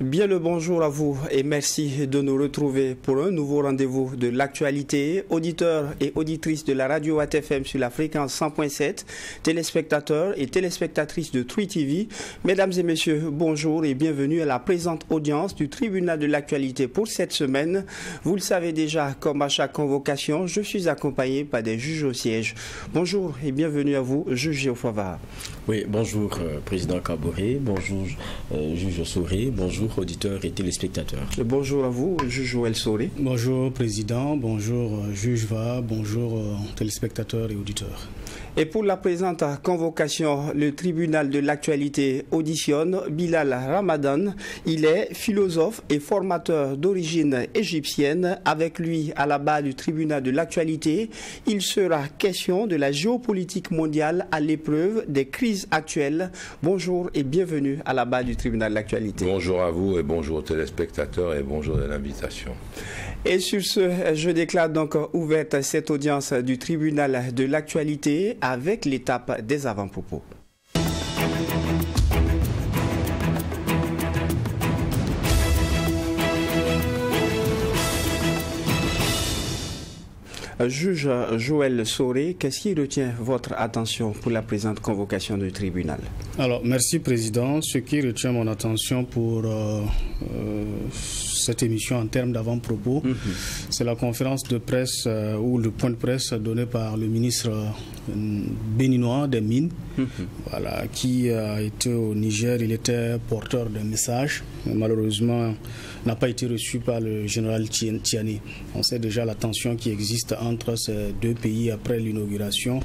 Bien le bonjour à vous et merci de nous retrouver pour un nouveau rendez-vous de l'actualité. Auditeurs et auditrices de la radio ATFM sur la fréquence 100.7, téléspectateurs et téléspectatrices de Trui TV, mesdames et messieurs, bonjour et bienvenue à la présente audience du tribunal de l'actualité pour cette semaine. Vous le savez déjà, comme à chaque convocation, je suis accompagné par des juges au siège. Bonjour et bienvenue à vous, juge Geoffroy. Oui, bonjour président Kaboré, bonjour juge Souré, bonjour auditeurs et téléspectateurs. Bonjour à vous, juge Joël Souré. Bonjour président, bonjour juge Va, bonjour téléspectateurs et auditeurs. Et pour la présente convocation, le tribunal de l'actualité auditionne Bilal Ramadan. Il est philosophe et formateur d'origine égyptienne. Avec lui, à la barre du tribunal de l'actualité, il sera question de la géopolitique mondiale à l'épreuve des crises actuelles. Bonjour et bienvenue à la barre du tribunal de l'actualité. Bonjour à vous et bonjour aux téléspectateurs et bonjour de l'invitation. Et sur ce, je déclare donc ouverte cette audience du tribunal de l'actualité avec l'étape des avant-propos. Juge Joël Souré, qu'est-ce qui retient votre attention pour la présente convocation du tribunal? Alors, merci président. Ce qui retient mon attention pour cette émission en termes d'avant-propos, c'est la conférence de presse ou le point de presse donné par le ministre béninois des Mines, voilà, qui a été au Niger. Il était porteur d'un message, mais malheureusement n'a pas été reçu par le général Tiani. On sait déjà la tension qui existe entre ces deux pays après l'inauguration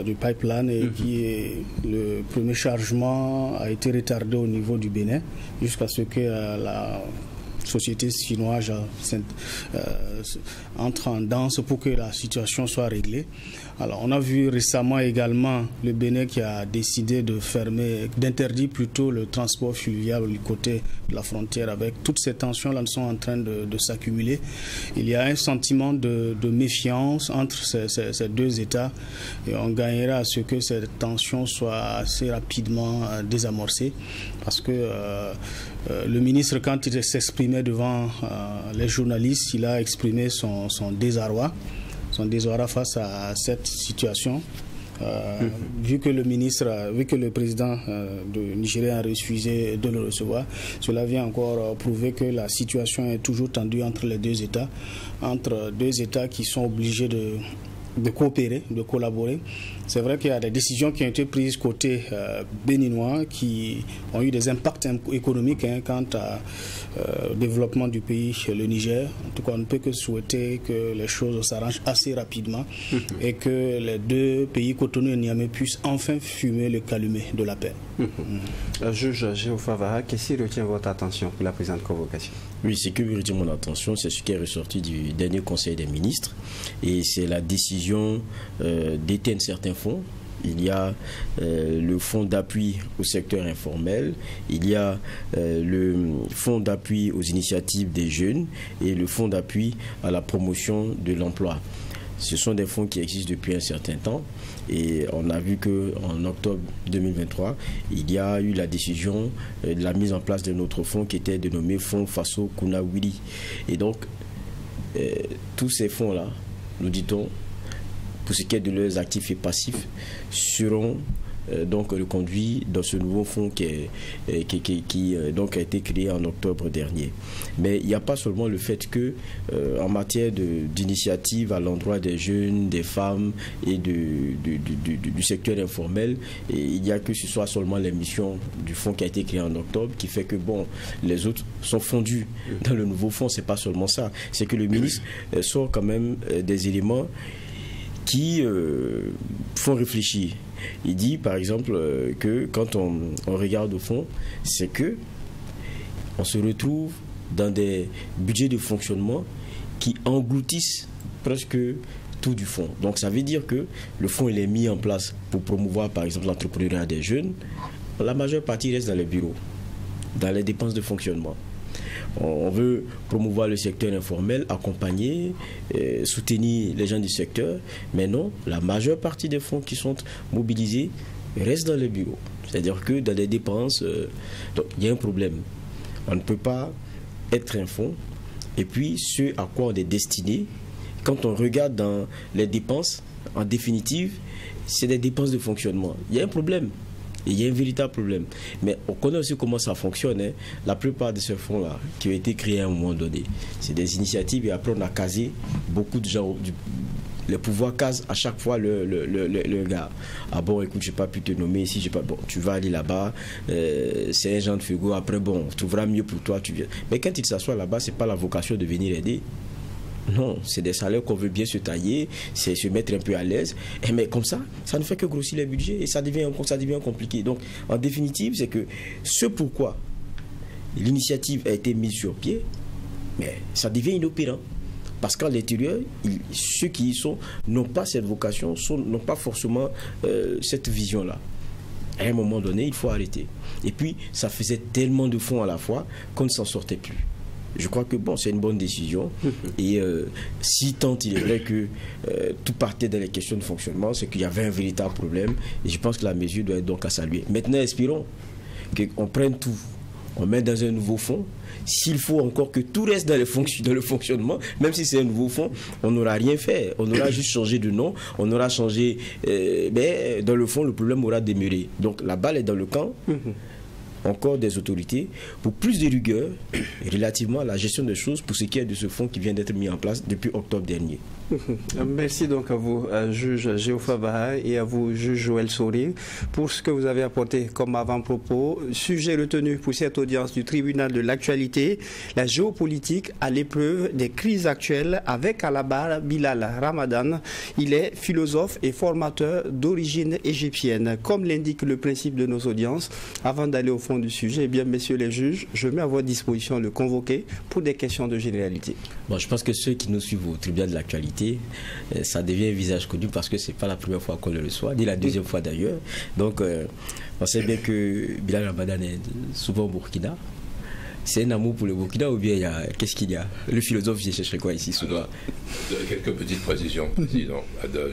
du pipeline et qui est le premier chargement a été retardé au niveau du Bénin jusqu'à ce que la société chinoise entre en danse pour que la situation soit réglée. Alors, on a vu récemment également le Bénin qui a décidé de fermer, d'interdire plutôt le transport fluvial du côté de la frontière. Avec toutes ces tensions-là sont en train de s'accumuler. Il y a un sentiment de méfiance entre ces deux États et on gagnerait à ce que cette tension soit assez rapidement désamorcée parce que le ministre, quand il s'exprimait devant les journalistes, il a exprimé son désarroi face à cette situation. Vu que le président de Nigeria a refusé de le recevoir, cela vient encore prouver que la situation est toujours tendue entre les deux États qui sont obligés de coopérer, de collaborer. C'est vrai qu'il y a des décisions qui ont été prises côté béninois qui ont eu des impacts économiques quant au développement du pays, le Niger. En tout cas, on ne peut que souhaiter que les choses s'arrangent assez rapidement et que les deux pays, Cotonou et Niamey, puissent enfin fumer le calumet de la paix. Juge Geoffroy, qu'est-ce qui retient votre attention pour la présente convocation? Oui, ce qui retient mon attention, c'est ce qui est ressorti du dernier Conseil des ministres et c'est la décision d'éteindre certains fonds. Il y a le fonds d'appui au secteur informel, il y a le fonds d'appui aux initiatives des jeunes et le fonds d'appui à la promotion de l'emploi. Ce sont des fonds qui existent depuis un certain temps et on a vu qu'en octobre 2023, il y a eu la décision de la mise en place d'un autre fonds qui était dénommé Fonds Faso Kunawiri. Et donc, tous ces fonds-là, nous dit-on, pour ce qui est de leurs actifs et passifs, seront donc reconduits dans ce nouveau fonds qui donc a été créé en octobre dernier. Mais il n'y a pas seulement le fait que en matière d'initiative à l'endroit des jeunes, des femmes et du secteur informel, et il n'y a que ce soit seulement les missions du fonds qui a été créé en octobre qui fait que bon, les autres sont fondus dans le nouveau fonds. C'est pas seulement ça, c'est que le ministre sort quand même des éléments qui font réfléchir. Il dit par exemple que quand on regarde au fond, c'est que on se retrouve dans des budgets de fonctionnement qui engloutissent presque tout du fonds. Donc ça veut dire que le fonds il est mis en place pour promouvoir par exemple l'entrepreneuriat des jeunes. La majeure partie reste dans les bureaux, dans les dépenses de fonctionnement. On veut promouvoir le secteur informel, accompagner, soutenir les gens du secteur, mais non, la majeure partie des fonds qui sont mobilisés restent dans les bureaux. C'est-à-dire que dans les dépenses, donc, il y a un problème. On ne peut pas être un fonds et puis ce à quoi on est destiné. Quand on regarde dans les dépenses, en définitive, c'est des dépenses de fonctionnement. Il y a un problème. Et il y a un véritable problème. Mais on connaît aussi comment ça fonctionne. Hein. La plupart de ces fonds-là, qui ont été créés à un moment donné, c'est des initiatives et après on a casé beaucoup de gens. Le pouvoir case à chaque fois le gars. Ah bon, écoute, j'ai pas pu te nommer ici, j'ai pas. Bon, tu vas aller là-bas, c'est un genre de frigo. Après, bon, tu verras mieux pour toi, tu viens. Mais quand il s'assoit là-bas, c'est pas la vocation de venir aider. Non, c'est des salaires qu'on veut bien se tailler, c'est se mettre un peu à l'aise. Mais comme ça ne fait que grossir les budgets et ça devient compliqué. Donc, en définitive, c'est que ce pourquoi l'initiative a été mise sur pied, mais ça devient inopérant. Parce qu'à l'intérieur, ceux qui y sont n'ont pas cette vocation, n'ont pas forcément cette vision-là. À un moment donné, il faut arrêter. Et puis, ça faisait tellement de fonds à la fois qu'on ne s'en sortait plus. Je crois que bon, c'est une bonne décision. Et si tant il est vrai que tout partait dans les questions de fonctionnement, c'est qu'il y avait un véritable problème. Et je pense que la mesure doit être donc à saluer. Maintenant, espérons qu'on prenne tout, on met dans un nouveau fonds. S'il faut encore que tout reste dans le fonctionnement, même si c'est un nouveau fonds, on n'aura rien fait. On aura juste changé de nom, on aura changé. Mais dans le fond, le problème aura demeuré. Donc la balle est dans le camp. Encore des autorités pour plus de rigueur relativement à la gestion des choses pour ce qui est de ce fonds qui vient d'être mis en place depuis octobre dernier. Merci donc à vous, juge Géoffroy Baha, et à vous, juge Joël Saury, pour ce que vous avez apporté comme avant-propos. Sujet retenu pour cette audience du tribunal de l'actualité, la géopolitique à l'épreuve des crises actuelles, avec à la barre Bilal Ramadan. Il est philosophe et formateur d'origine égyptienne. Comme l'indique le principe de nos audiences, avant d'aller au fond du sujet, eh bien, messieurs les juges, je mets à votre disposition le convoqué pour des questions de généralité. Bon, je pense que ceux qui nous suivent au tribunal de l'actualité, ça devient un visage connu parce que ce n'est pas la première fois qu'on le reçoit, ni la deuxième fois d'ailleurs. Donc, on sait bien que Bilal Ramadan est souvent au Burkina. C'est un amour pour le Burkina ou bien qu'est-ce qu'il y a? Le philosophe vient chercher quoi ici souvent? Quelques petites précisions, président.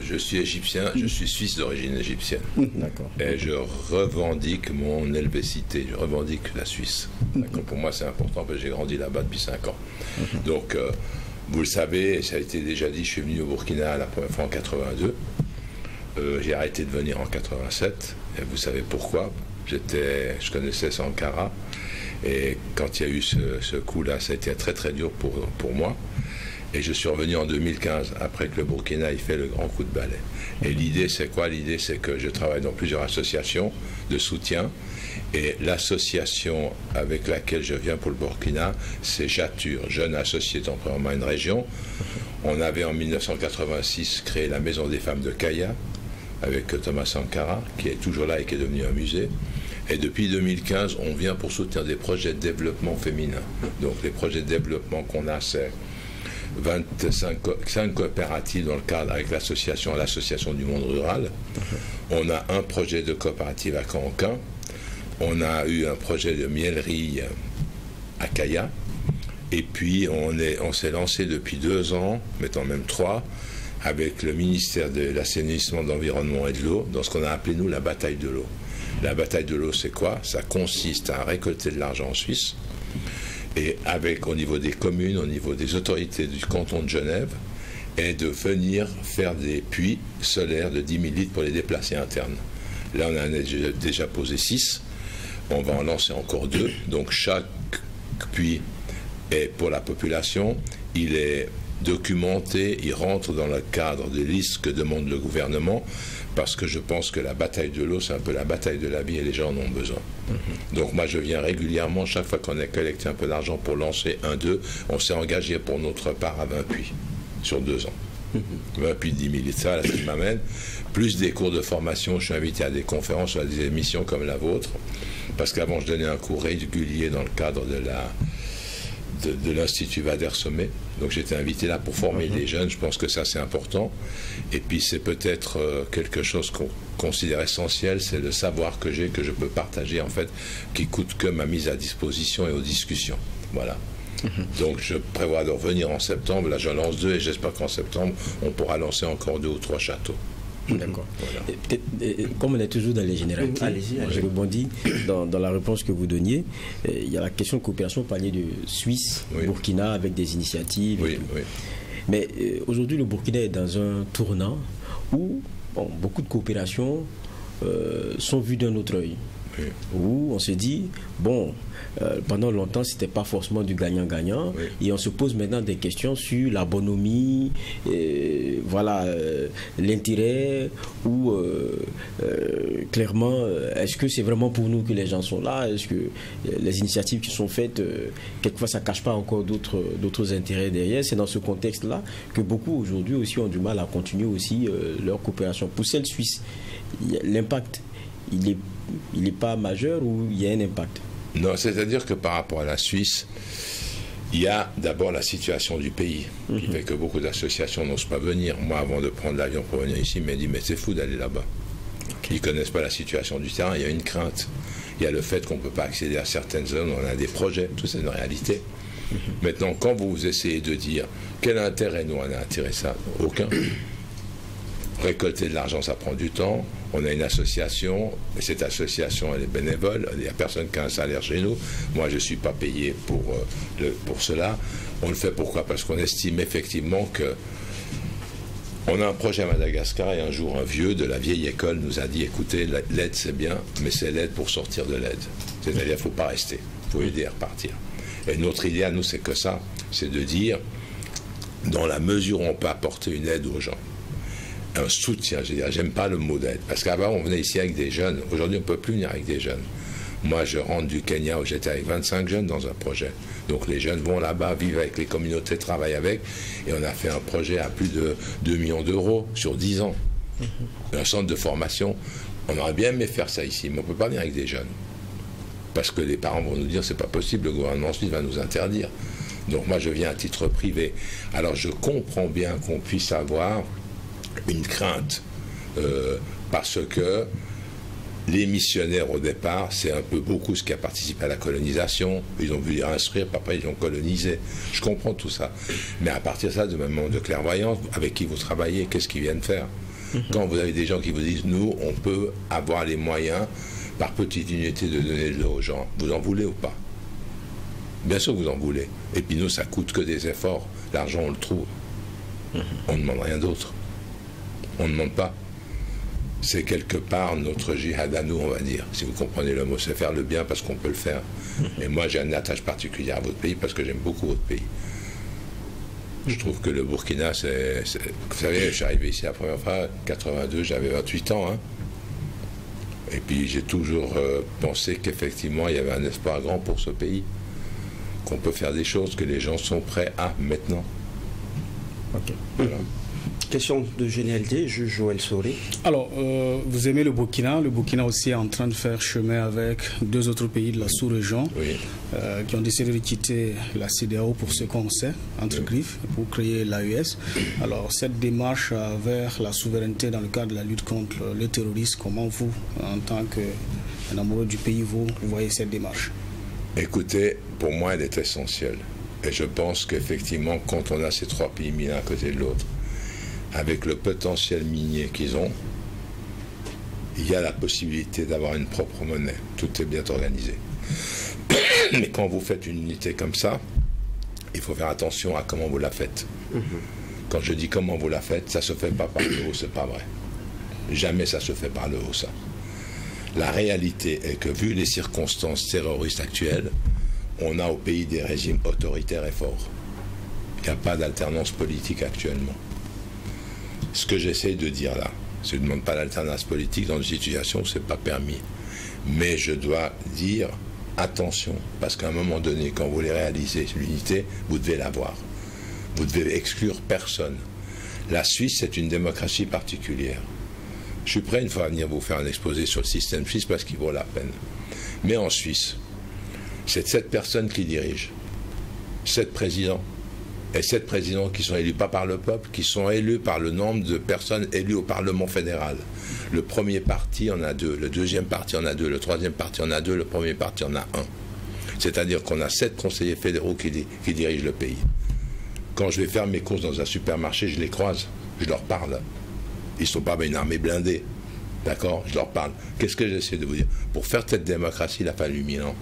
Je suis égyptien, je suis suisse d'origine égyptienne. D'accord. Et je revendique mon helvécité, je revendique la Suisse. Pour moi, c'est important parce que j'ai grandi là-bas depuis 5 ans. Donc, vous le savez, ça a été déjà dit, je suis venu au Burkina la première fois en 82. J'ai arrêté de venir en 87. Et vous savez pourquoi? Je connaissais Sankara. Et quand il y a eu ce coup-là, ça a été très très dur pour moi. Et je suis revenu en 2015, après que le Burkina ait fait le grand coup de balai. Et l'idée, c'est quoi? L'idée, c'est que je travaille dans plusieurs associations de soutien. Et l'association avec laquelle je viens pour le Burkina, c'est Jature, Jeune Associé Temporairement une Région. On avait en 1986 créé la Maison des Femmes de Kaya, avec Thomas Sankara, qui est toujours là et qui est devenu un musée. Et depuis 2015, on vient pour soutenir des projets de développement féminin. Donc les projets de développement qu'on a, c'est 5 coopératives dans le cadre avec l'association du monde rural. On a un projet de coopérative à Cancan. On a eu un projet de mielerie à Kaya. Et puis on s'est lancé depuis 2 ans, maintenant même 3, avec le ministère de l'Assainissement, de l'Environnement et de l'Eau, dans ce qu'on a appelé nous la bataille de l'eau. La bataille de l'eau, c'est quoi? Ça consiste à récolter de l'argent en Suisse et au niveau des communes, au niveau des autorités du canton de Genève, et de venir faire des puits solaires de 10 000 litres pour les déplacés internes. Là, on en a déjà posé 6. On va en lancer encore 2. Donc, chaque puits est pour la population. Il est documenté, il rentre dans le cadre des listes que demande le gouvernement, parce que je pense que la bataille de l'eau, c'est un peu la bataille de la vie et les gens en ont besoin. Donc moi, je viens régulièrement, chaque fois qu'on a collecté un peu d'argent pour lancer 1-2, on s'est engagé pour notre part à 20 puits sur 2 ans. 20 puits de 10 000 litres, ça, là, ce qui m'amène. Plus des cours de formation, je suis invité à des conférences ou à des émissions comme la vôtre, parce qu'avant, je donnais un cours régulier dans le cadre de l'Institut Vader-Sommet. Donc j'étais invité là pour former des jeunes, je pense que ça c'est important. Et puis c'est peut-être quelque chose qu'on considère essentiel, c'est le savoir que j'ai, que je peux partager en fait, qui coûte que ma mise à disposition et aux discussions. Voilà. Donc je prévois de revenir en septembre, là j'en lance 2 et j'espère qu'en septembre on pourra lancer encore 2 ou 3 châteaux. D'accord. Voilà. Comme on est toujours dans les généralités, je rebondis dans la réponse que vous donniez. Il y a la question de coopération, vous parliez de Suisse, Burkina, avec des initiatives. Oui. Mais aujourd'hui, le Burkina est dans un tournant où beaucoup de coopérations sont vues d'un autre œil. Oui. Où on se dit, pendant longtemps, c'était pas forcément du gagnant-gagnant, et on se pose maintenant des questions sur la bonhomie, l'intérêt, ou clairement, est-ce que c'est vraiment pour nous que les gens sont là? Est-ce que les initiatives qui sont faites, quelquefois ça cache pas encore d'autres intérêts derrière? C'est dans ce contexte-là que beaucoup aujourd'hui aussi ont du mal à continuer aussi leur coopération. Pour celle suisse, l'impact, il n'est pas majeur, ou il y a un impact? Non, c'est-à-dire que par rapport à la Suisse, il y a d'abord la situation du pays, qui fait que beaucoup d'associations n'osent pas venir. Moi, avant de prendre l'avion pour venir ici, il m'a dit, mais c'est fou d'aller là-bas. Ils ne connaissent pas la situation du terrain, il y a une crainte. Il y a le fait qu'on ne peut pas accéder à certaines zones, on a des projets, tout c'est une réalité. Maintenant, quand vous essayez de dire, quel intérêt nous on a intérêt ça? Aucun. Récolter de l'argent, ça prend du temps. On a une association, mais cette association, elle est bénévole. Il n'y a personne qui a un salaire chez nous. Moi, je ne suis pas payé pour cela. On le fait pourquoi? Parce qu'on estime effectivement que on a un projet à Madagascar, et un jour, un vieux de la vieille école nous a dit, écoutez, l'aide c'est bien, mais c'est l'aide pour sortir de l'aide. C'est-à-dire, il ne faut pas rester. Il faut aider à repartir. Et notre idée à nous, c'est que ça, c'est de dire, dans la mesure où on peut apporter une aide aux gens, un soutien, j'aime pas le mot d'aide, parce qu'avant on venait ici avec des jeunes, aujourd'hui on ne peut plus venir avec des jeunes. Moi je rentre du Kenya où j'étais avec 25 jeunes dans un projet, donc les jeunes vont là-bas, vivent avec les communautés, travaillent avec, et on a fait un projet à plus de 2 millions d'euros sur 10 ans, un centre de formation. On aurait bien aimé faire ça ici, mais on ne peut pas venir avec des jeunes, parce que les parents vont nous dire c'est pas possible, le gouvernement suisse va nous interdire. Donc moi je viens à titre privé. Alors je comprends bien qu'on puisse avoir une crainte, parce que les missionnaires au départ, c'est un peu beaucoup ce qui a participé à la colonisation. Ils ont voulu instruire, puis après ils ont colonisé. Je comprends tout ça. Mais à partir de ça, de même de clairvoyance, avec qui vous travaillez, qu'est-ce qu'ils viennent faire? Quand vous avez des gens qui vous disent, nous, on peut avoir les moyens, par petite unité, de donner de l'eau aux gens, vous en voulez ou pas? Bien sûr que vous en voulez. Et puis nous, ça coûte que des efforts. L'argent, on le trouve. On ne demande rien d'autre. On ne demande pas. C'est quelque part notre jihad à nous, on va dire, si vous comprenez le mot. C'est faire le bien parce qu'on peut le faire. Et moi, j'ai une attache particulière à votre pays parce que j'aime beaucoup votre pays. Je trouve que le Burkina, c'est... Vous savez, je suis arrivé ici la première fois, 82, j'avais 28 ans. Hein. Et puis j'ai toujours pensé qu'effectivement, il y avait un espoir grand pour ce pays. Qu'on peut faire des choses, que les gens sont prêts à maintenant. Ok. Voilà. Question de génialité, juge Joël Soré. Alors, vous aimez le Burkina. Le Burkina aussi est en train de faire chemin avec 2 autres pays de la sous-région qui ont décidé de quitter la CEDEAO pour ce qu'on sait, entre griffes, pour créer l'AES. Alors, cette démarche vers la souveraineté dans le cadre de la lutte contre le terrorisme, comment vous, en tant qu'un amoureux du pays, vous voyez cette démarche? Écoutez, pour moi, elle est essentielle. Et je pense qu'effectivement, quand on a ces 3 pays mis l'un à côté de l'autre, avec le potentiel minier qu'ils ont, il y a la possibilité d'avoir une propre monnaie. Tout est bien organisé. Mais quand vous faites une unité comme ça, il faut faire attention à comment vous la faites. Quand je dis comment vous la faites, ça ne se fait pas par le haut, c'est pas vrai. Jamais ça se fait par le haut, ça. La réalité est que, vu les circonstances terroristes actuelles, on a au pays des régimes autoritaires et forts. Il n'y a pas d'alternance politique actuellement. Ce que j'essaie de dire là, je ne demande pas l'alternance politique dans une situation où ce n'est pas permis. Mais je dois dire attention, parce qu'à un moment donné, quand vous voulez réaliser l'unité, vous devez l'avoir. Vous devez exclure personne. La Suisse, c'est une démocratie particulière. Je suis prêt une fois à venir vous faire un exposé sur le système suisse parce qu'il vaut la peine. Mais en Suisse, c'est 7 personnes qui dirigent, 7 présidents. Et 7 présidents qui sont élus pas par le peuple, qui sont élus par le nombre de personnes élues au Parlement fédéral. Le premier parti en a 2, le deuxième parti en a 2, le troisième parti en a 2, le premier parti en a 1. C'est-à-dire qu'on a 7 conseillers fédéraux qui dirigent le pays. Quand je vais faire mes courses dans un supermarché, je les croise, je leur parle. Ils ne sont pas une armée blindée. D'accord? Je leur parle. Qu'est-ce que j'essaie de vous dire? Pour faire cette démocratie, il a fallu 1000 ans.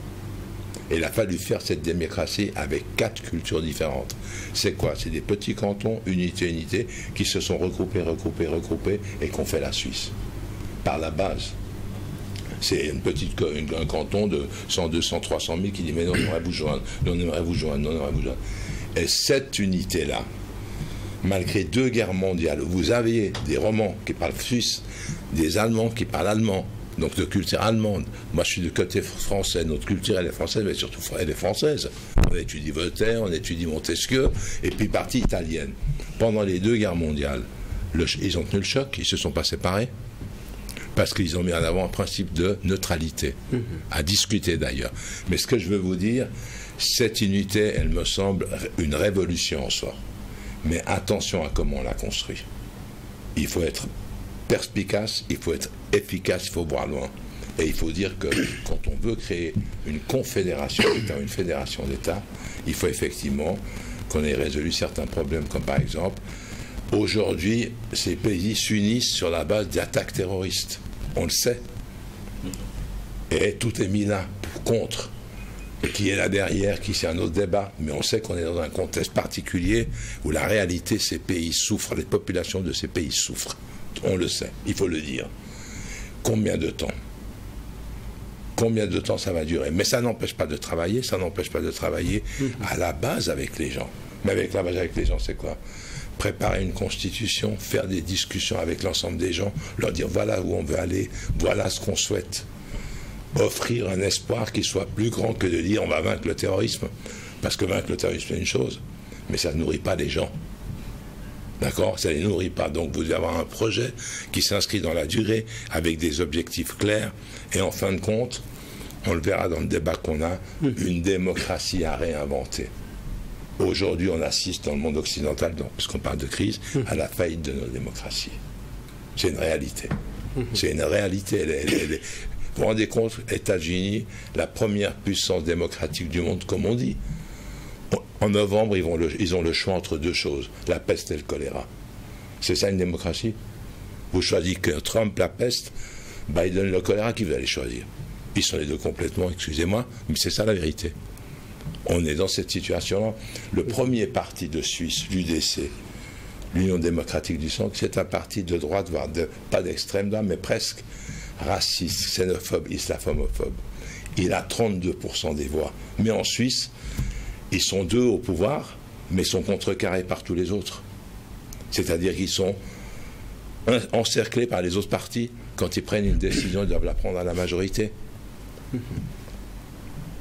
Et il a fallu faire cette démocratie avec 4 cultures différentes. C'est quoi? C'est des petits cantons, unité, qui se sont regroupés, et qu'on fait la Suisse. Par la base. C'est un canton de 100, 200, 300 000 qui dit mais non, on aimerait vous joindre, non, on aimerait vous joindre, non, on aimerait vous joindre. Et cette unité-là, malgré 2 guerres mondiales, vous aviez des romans qui parlent suisse, des Allemands qui parlent allemand, donc de culture allemande. Moi, je suis du côté français, notre culture, elle est française, mais surtout, elle est française. On étudie Voltaire, on étudie Montesquieu, et puis partie italienne. Pendant les 2 guerres mondiales, ils ont tenu le choc, ils se sont pas séparés. Parce qu'ils ont mis en avant un principe de neutralité, à discuter d'ailleurs. Mais ce que je veux vous dire, cette unité, elle me semble une révolution en soi. Mais attention à comment on la construit. Il faut être perspicace, il faut être efficace, il faut voir loin. Et il faut dire que quand on veut créer une confédération d'États, une fédération d'États, il faut effectivement qu'on ait résolu certains problèmes, comme par exemple, aujourd'hui, ces pays s'unissent sur la base d'attaques terroristes. On le sait. Et tout est mis là, contre. Et qui est là derrière, qui c'est un autre débat. Mais on sait qu'on est dans un contexte particulier où la réalité, ces pays souffrent, les populations de ces pays souffrent. On le sait, il faut le dire. Combien de temps? Combien de temps ça va durer? Mais ça n'empêche pas de travailler, à la base avec les gens. Mais avec la base avec les gens, c'est quoi? Préparer une constitution, faire des discussions avec l'ensemble des gens, leur dire voilà où on veut aller, voilà ce qu'on souhaite. Offrir un espoir qui soit plus grand que de dire on va vaincre le terrorisme. Parce que vaincre le terrorisme, c'est une chose, mais ça ne nourrit pas les gens. D'accord? Ça ne les nourrit pas. Donc vous devez avoir un projet qui s'inscrit dans la durée, avec des objectifs clairs, et en fin de compte, on le verra dans le débat qu'on a, une démocratie à réinventer. Aujourd'hui, on assiste dans le monde occidental, puisqu'on parle de crise, à la faillite de nos démocraties. C'est une réalité. C'est une réalité. Vous vous rendez compte, États-Unis, la première puissance démocratique du monde, comme on dit. En novembre, ils ont le choix entre 2 choses, la peste et le choléra. C'est ça une démocratie? Vous choisissez que Trump, la peste, Biden, le choléra, qui vous allez choisir? Ils sont les 2 complètement, excusez-moi, mais c'est ça la vérité. On est dans cette situation-là. Le premier parti de Suisse, l'UDC, l'Union démocratique du centre, c'est un parti de droite, voire pas d'extrême droite, mais presque raciste, xénophobe, islamophobe. Il a 32% des voix. Mais en Suisse, ils sont 2 au pouvoir, mais sont contrecarrés par tous les autres. C'est-à-dire qu'ils sont encerclés par les autres partis. Quand ils prennent une décision, ils doivent la prendre à la majorité.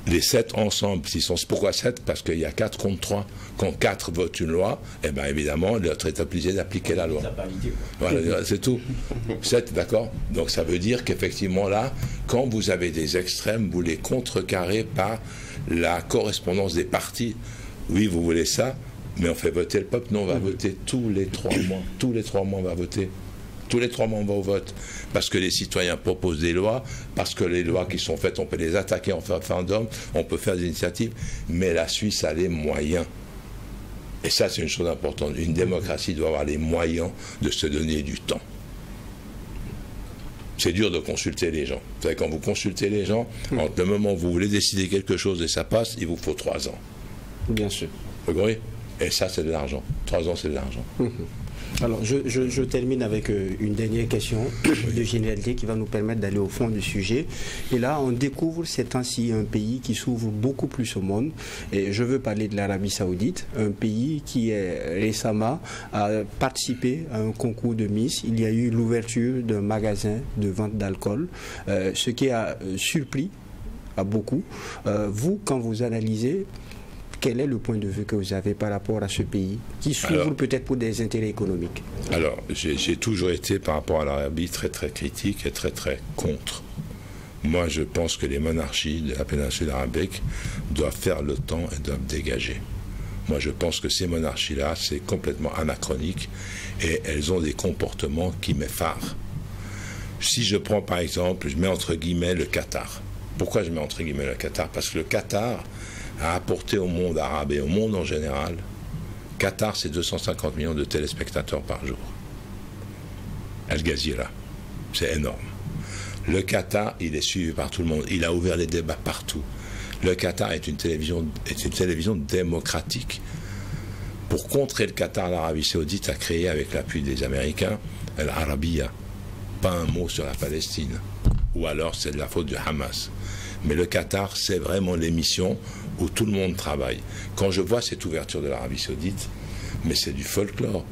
Les 7 ensemble, pourquoi 7? Parce qu'il y a 4 contre 3. Quand 4 votent une loi, eh bien évidemment, l'autre est obligé d'appliquer la loi. Voilà, c'est tout. 7, d'accord? Donc ça veut dire qu'effectivement là, quand vous avez des extrêmes, vous les contrecarrez par la correspondance des partis. Oui, vous voulez ça, mais on fait voter le peuple. Non, on va voter tous les 3 mois. Tous les 3 mois, on va voter. Tous les 3 mois, on va au vote. Parce que les citoyens proposent des lois, parce que les lois qui sont faites, on peut les attaquer en référendum, on peut faire des initiatives, mais la Suisse a les moyens. Et ça, c'est une chose importante. Une démocratie doit avoir les moyens de se donner du temps. C'est dur de consulter les gens. Vous savez, quand vous consultez les gens, entre le moment où vous voulez décider quelque chose et ça passe, il vous faut 3 ans. Bien sûr. Vous comprenez? Et ça, c'est de l'argent. 3 ans, c'est de l'argent. Alors, je termine avec une dernière question de généralité qui va nous permettre d'aller au fond du sujet. Et là, on découvre ces temps-ci un pays qui s'ouvre beaucoup plus au monde. Et je veux parler de l'Arabie Saoudite, un pays qui récemment a participé à un concours de Miss. Il y a eu l'ouverture d'un magasin de vente d'alcool, ce qui a surpris à beaucoup. Vous, quand vous analysez, quel est le point de vue que vous avez par rapport à ce pays qui s'ouvre peut-être pour des intérêts économiques? Alors, j'ai toujours été par rapport à l'Arabie très très critique et très très contre. Moi, je pense que les monarchies de la péninsule arabique doivent faire le temps et doivent dégager. Moi, je pense que ces monarchies-là, c'est complètement anachronique et elles ont des comportements qui m'effarent. Si je prends par exemple, je mets entre guillemets le Qatar. Pourquoi je mets entre guillemets le Qatar? Parce que le Qatar a apporté au monde arabe et au monde en général, Qatar, c'est 250 millions de téléspectateurs par jour. Al Jazeera. C'est énorme. Le Qatar, il est suivi par tout le monde. Il a ouvert les débats partout. Le Qatar est une télévision démocratique. Pour contrer le Qatar, l'Arabie Saoudite a créé, avec l'appui des Américains, l'Arabia. Pas un mot sur la Palestine. Ou alors c'est de la faute du Hamas. Mais le Qatar, c'est vraiment l'émission où tout le monde travaille. Quand je vois cette ouverture de l'Arabie Saoudite, mais c'est du folklore.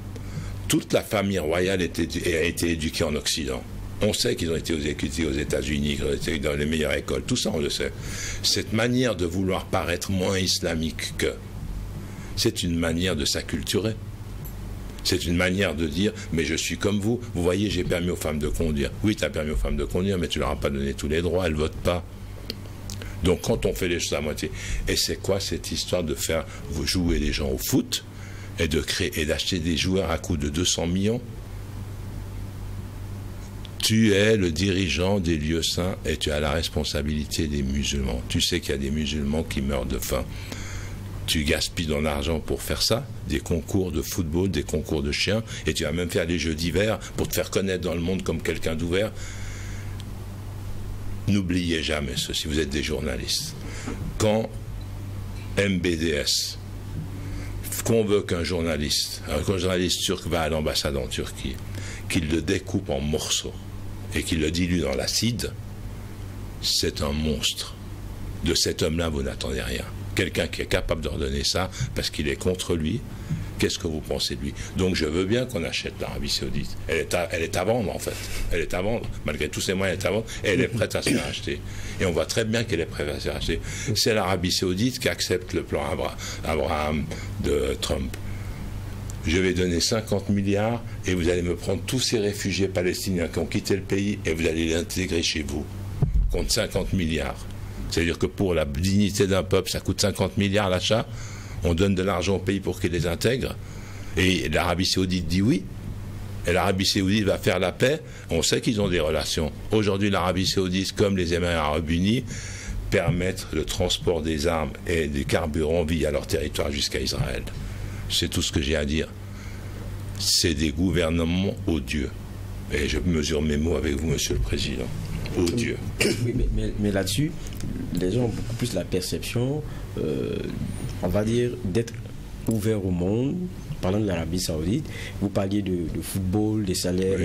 Toute la famille royale a été éduquée en Occident. On sait qu'ils ont été éduqués aux États-Unis, qu'ils ont été dans les meilleures écoles. Tout ça, on le sait. Cette manière de vouloir paraître moins islamique que, c'est une manière de s'acculturer. C'est une manière de dire, mais je suis comme vous. Vous voyez, j'ai permis aux femmes de conduire. Oui, tu as permis aux femmes de conduire, mais tu leur as pas donné tous les droits, elles ne votent pas. Donc quand on fait les choses à moitié, et c'est quoi cette histoire de faire jouer les gens au foot et de créer et d'acheter des joueurs à coût de 200 millions? Tu es le dirigeant des lieux saints et tu as la responsabilité des musulmans. Tu sais qu'il y a des musulmans qui meurent de faim. Tu gaspilles ton argent pour faire ça, des concours de football, des concours de chiens, et tu vas même faire des jeux d'hiver pour te faire connaître dans le monde comme quelqu'un d'ouvert. N'oubliez jamais ceci, vous êtes des journalistes. Quand MBDS convoque un journaliste turc va à l'ambassade en Turquie, qu'il le découpe en morceaux et qu'il le dilue dans l'acide, c'est un monstre. De cet homme-là, vous n'attendez rien. Quelqu'un qui est capable d'ordonner ça parce qu'il est contre lui, qu'est-ce que vous pensez de lui? Donc je veux bien qu'on achète l'Arabie Saoudite. Elle est à vendre en fait. Elle est à vendre. Malgré tous ses moyens, elle est à vendre. Et elle est prête à se faire acheter. Et on voit très bien qu'elle est prête à se faire acheter. C'est l'Arabie Saoudite qui accepte le plan Abraham de Trump. Je vais donner 50 milliards et vous allez me prendre tous ces réfugiés palestiniens qui ont quitté le pays et vous allez les intégrer chez vous. Contre 50 milliards. C'est-à-dire que pour la dignité d'un peuple, ça coûte 50 milliards l'achat. On donne de l'argent au pays pour qu'il les intègre. Et l'Arabie Saoudite dit oui. Et l'Arabie Saoudite va faire la paix. On sait qu'ils ont des relations. Aujourd'hui, l'Arabie Saoudite, comme les Émirats Arabes Unis, permettent le transport des armes et des carburants via leur territoire jusqu'à Israël. C'est tout ce que j'ai à dire. C'est des gouvernements odieux. Et je mesure mes mots avec vous, Monsieur le Président. Odieux. Oui, mais là-dessus, les gens ont beaucoup plus la perception, on va dire, d'être ouverts au monde. Parlant de l'Arabie Saoudite, vous parliez de football, des salaires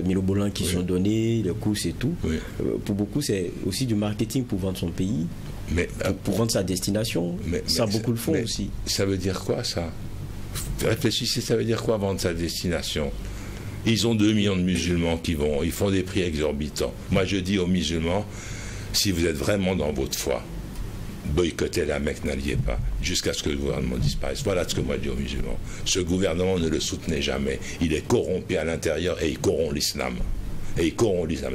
mirobolants qui sont donnés, les courses et tout. Oui. Pour beaucoup, c'est aussi du marketing pour vendre son pays, pour vendre sa destination. Beaucoup le font aussi. Ça veut dire quoi, ça? Réfléchissez, ça veut dire quoi vendre sa destination? Ils ont 2 millions de musulmans qui vont, ils font des prix exorbitants. Moi, je dis aux musulmans, si vous êtes vraiment dans votre foi, boycottez la Mecque, n'alliez pas, jusqu'à ce que le gouvernement disparaisse. Voilà ce que moi je dis aux musulmans. Ce gouvernement, ne le soutenez jamais. Il est corrompu à l'intérieur et il corrompt l'islam. Et il corrompt l'islam.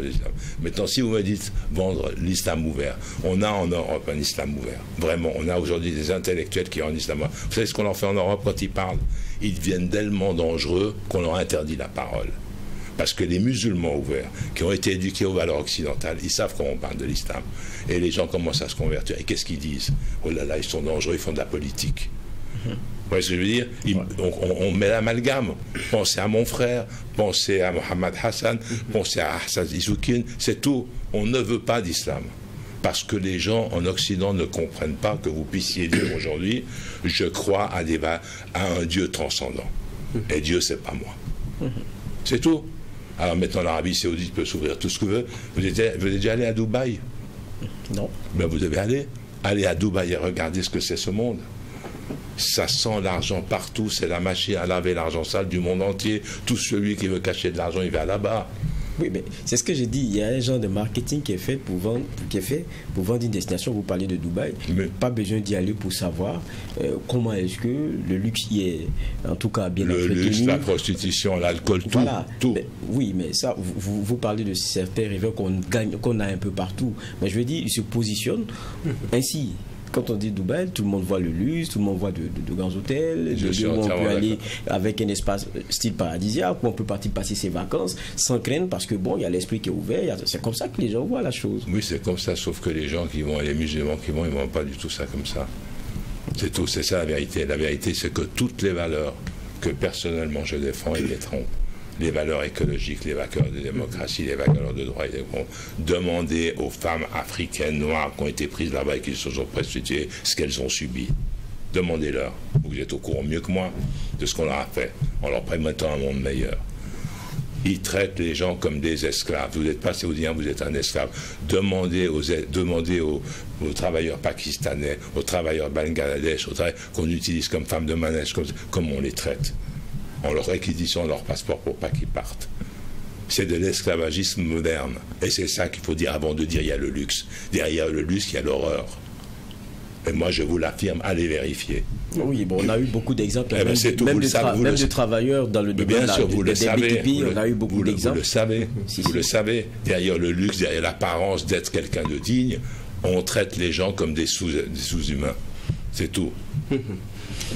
Maintenant, si vous me dites vendre l'islam ouvert, on a en Europe un islam ouvert. Vraiment, on a aujourd'hui des intellectuels qui ont un islam ouvert. Vous savez ce qu'on en fait en Europe quand ils parlent? Ils deviennent tellement dangereux qu'on leur interdit la parole. Parce que les musulmans ouverts, qui ont été éduqués aux valeurs occidentales, ils savent quand on parle de l'islam. Et les gens commencent à se convertir. Et qu'est-ce qu'ils disent? Oh là là, ils sont dangereux, ils font de la politique. Vous voyez ce que je veux dire? On met l'amalgame. Pensez à mon frère, pensez à Mohamed Hassan, pensez à Hassan Izoukine, c'est tout. On ne veut pas d'islam. Parce que les gens en Occident ne comprennent pas que vous puissiez dire aujourd'hui, je crois à un Dieu transcendant. Et Dieu, c'est pas moi. C'est tout. Alors maintenant, l'Arabie Saoudite peut s'ouvrir tout ce que veut. Vous êtes déjà allé à Dubaï? Non. Ben vous devez aller à Dubaï et regarder ce que c'est ce monde. Ça sent l'argent partout, c'est la machine à laver l'argent sale du monde entier. Tout celui qui veut cacher de l'argent, il va là-bas. Oui, mais c'est ce que j'ai dit. Il y a un genre de marketing qui est fait pour vendre une destination. Vous parlez de Dubaï. Mais pas besoin d'y aller pour savoir comment est-ce que le luxe y est, en tout cas, bien entretenu. Le luxe, la prostitution, l'alcool, tout. Voilà. Tout. Mais, oui, mais ça, vous parlez de certains rêves qu'on a un peu partout. Mais je veux dire, ils se positionnent ainsi. Quand on dit Dubaï, tout le monde voit le luxe, tout le monde voit de grands hôtels, on peut aller avec un espace style paradisiaque, où on peut partir passer ses vacances sans crainte, parce que bon, il y a l'esprit qui est ouvert, c'est comme ça que les gens voient la chose. Oui, c'est comme ça, sauf que les gens qui vont, les musulmans qui vont, ils ne voient pas du tout ça comme ça. C'est tout, c'est ça la vérité. La vérité, c'est que toutes les valeurs que personnellement je défends, ils les trompent. les valeurs écologiques, les valeurs de démocratie, les valeurs de droit. Demandez aux femmes africaines noires qui ont été prises là-bas et qui se sont prostituées ce qu'elles ont subi. Demandez-leur. Vous êtes au courant mieux que moi de ce qu'on leur a fait, en leur permettant un monde meilleur. Ils traitent les gens comme des esclaves. Vous n'êtes pas saoudien, vous êtes un esclave. Demandez aux travailleurs pakistanais, aux travailleurs bangladèches, qu'on utilise comme femmes de manège, comme on les traite. En leur réquisitionnant leur passeport pour pas qu'ils partent. C'est de l'esclavagisme moderne. Et c'est ça qu'il faut dire avant de dire il y a le luxe. Derrière le luxe, il y a l'horreur. Et moi, je vous l'affirme, allez vérifier. Oui, bon, on a eu beaucoup d'exemples, même de travailleurs dans le domaine des BTP, on a eu beaucoup d'exemples. Vous le savez, derrière le luxe, derrière l'apparence d'être quelqu'un de digne, on traite les gens comme des sous-humains. C'est tout.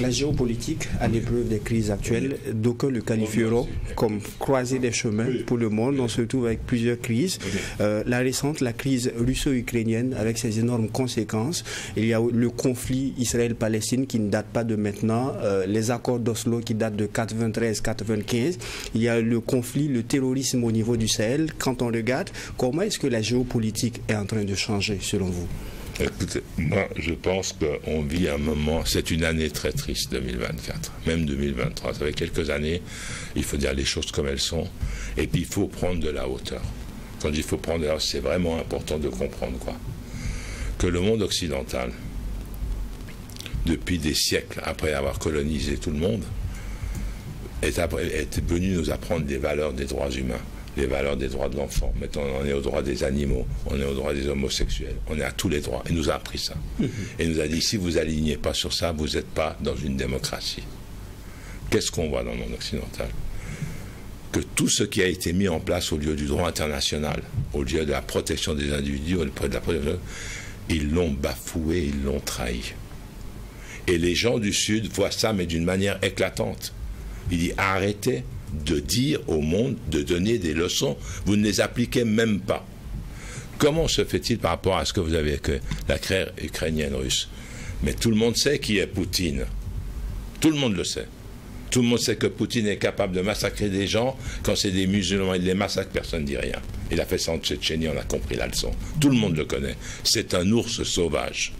La géopolitique, à l'épreuve des crises actuelles, d'aucuns le qualifieront comme croisée des chemins pour le monde. On se trouve avec plusieurs crises. La récente, la crise russo-ukrainienne, avec ses énormes conséquences. Il y a le conflit Israël-Palestine qui ne date pas de maintenant. Les accords d'Oslo qui datent de 93-95. Il y a le conflit, le terrorisme au niveau du Sahel. Quand on regarde, comment est-ce que la géopolitique est en train de changer, selon vous ? Écoutez, moi, je pense qu'on vit un moment, c'est une année très triste, 2024, même 2023. Ça fait quelques années, il faut dire les choses comme elles sont, et puis il faut prendre de la hauteur. Quand il faut prendre de la hauteur, c'est vraiment important de comprendre que le monde occidental, depuis des siècles, après avoir colonisé tout le monde, est venu nous apprendre des valeurs des droits humains. Les valeurs des droits de l'enfant. Maintenant, on est aux droits des animaux, on est aux droits des homosexuels, on est à tous les droits. Il nous a appris ça. Et il nous a dit, si vous alignez pas sur ça, vous n'êtes pas dans une démocratie. Qu'est-ce qu'on voit dans le monde occidental? Que tout ce qui a été mis en place au lieu du droit international, au lieu de la protection des individus, ils l'ont bafoué, ils l'ont trahi. Et les gens du Sud voient ça, mais d'une manière éclatante. Il dit, arrêtez de dire au monde, de donner des leçons, vous ne les appliquez même pas. Comment se fait-il par rapport à ce que vous avez avec la guerre ukrainienne-russe? Mais tout le monde sait qui est Poutine. Tout le monde le sait. Tout le monde sait que Poutine est capable de massacrer des gens. Quand c'est des musulmans, il les massacre, personne ne dit rien. Il a fait ça en Tchétchénie, on a compris la leçon. Tout le monde le connaît. C'est un ours sauvage.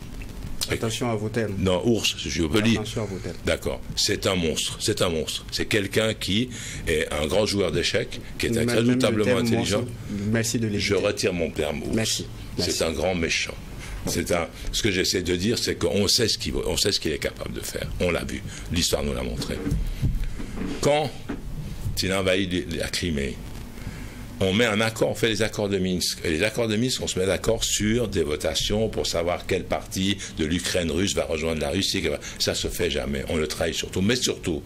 Attention à vos termes. Non, ours, je veux dire. Attention à vos termes. D'accord. C'est un monstre. C'est un monstre. C'est quelqu'un qui est un grand joueur d'échecs, qui est redoutablement intelligent. Merci de l'écouter. Je retire mon terme ours. Merci. C'est un grand méchant. Ce que j'essaie de dire, c'est qu'on sait ce qu'il est capable de faire. On l'a vu. L'histoire nous l'a montré. Quand il envahit la Crimée, on met un accord, on fait les accords de Minsk. Et les accords de Minsk, on se met d'accord sur des votations pour savoir quelle partie de l'Ukraine russe va rejoindre la Russie. Ça se fait jamais. On le trahit surtout. Mais surtout,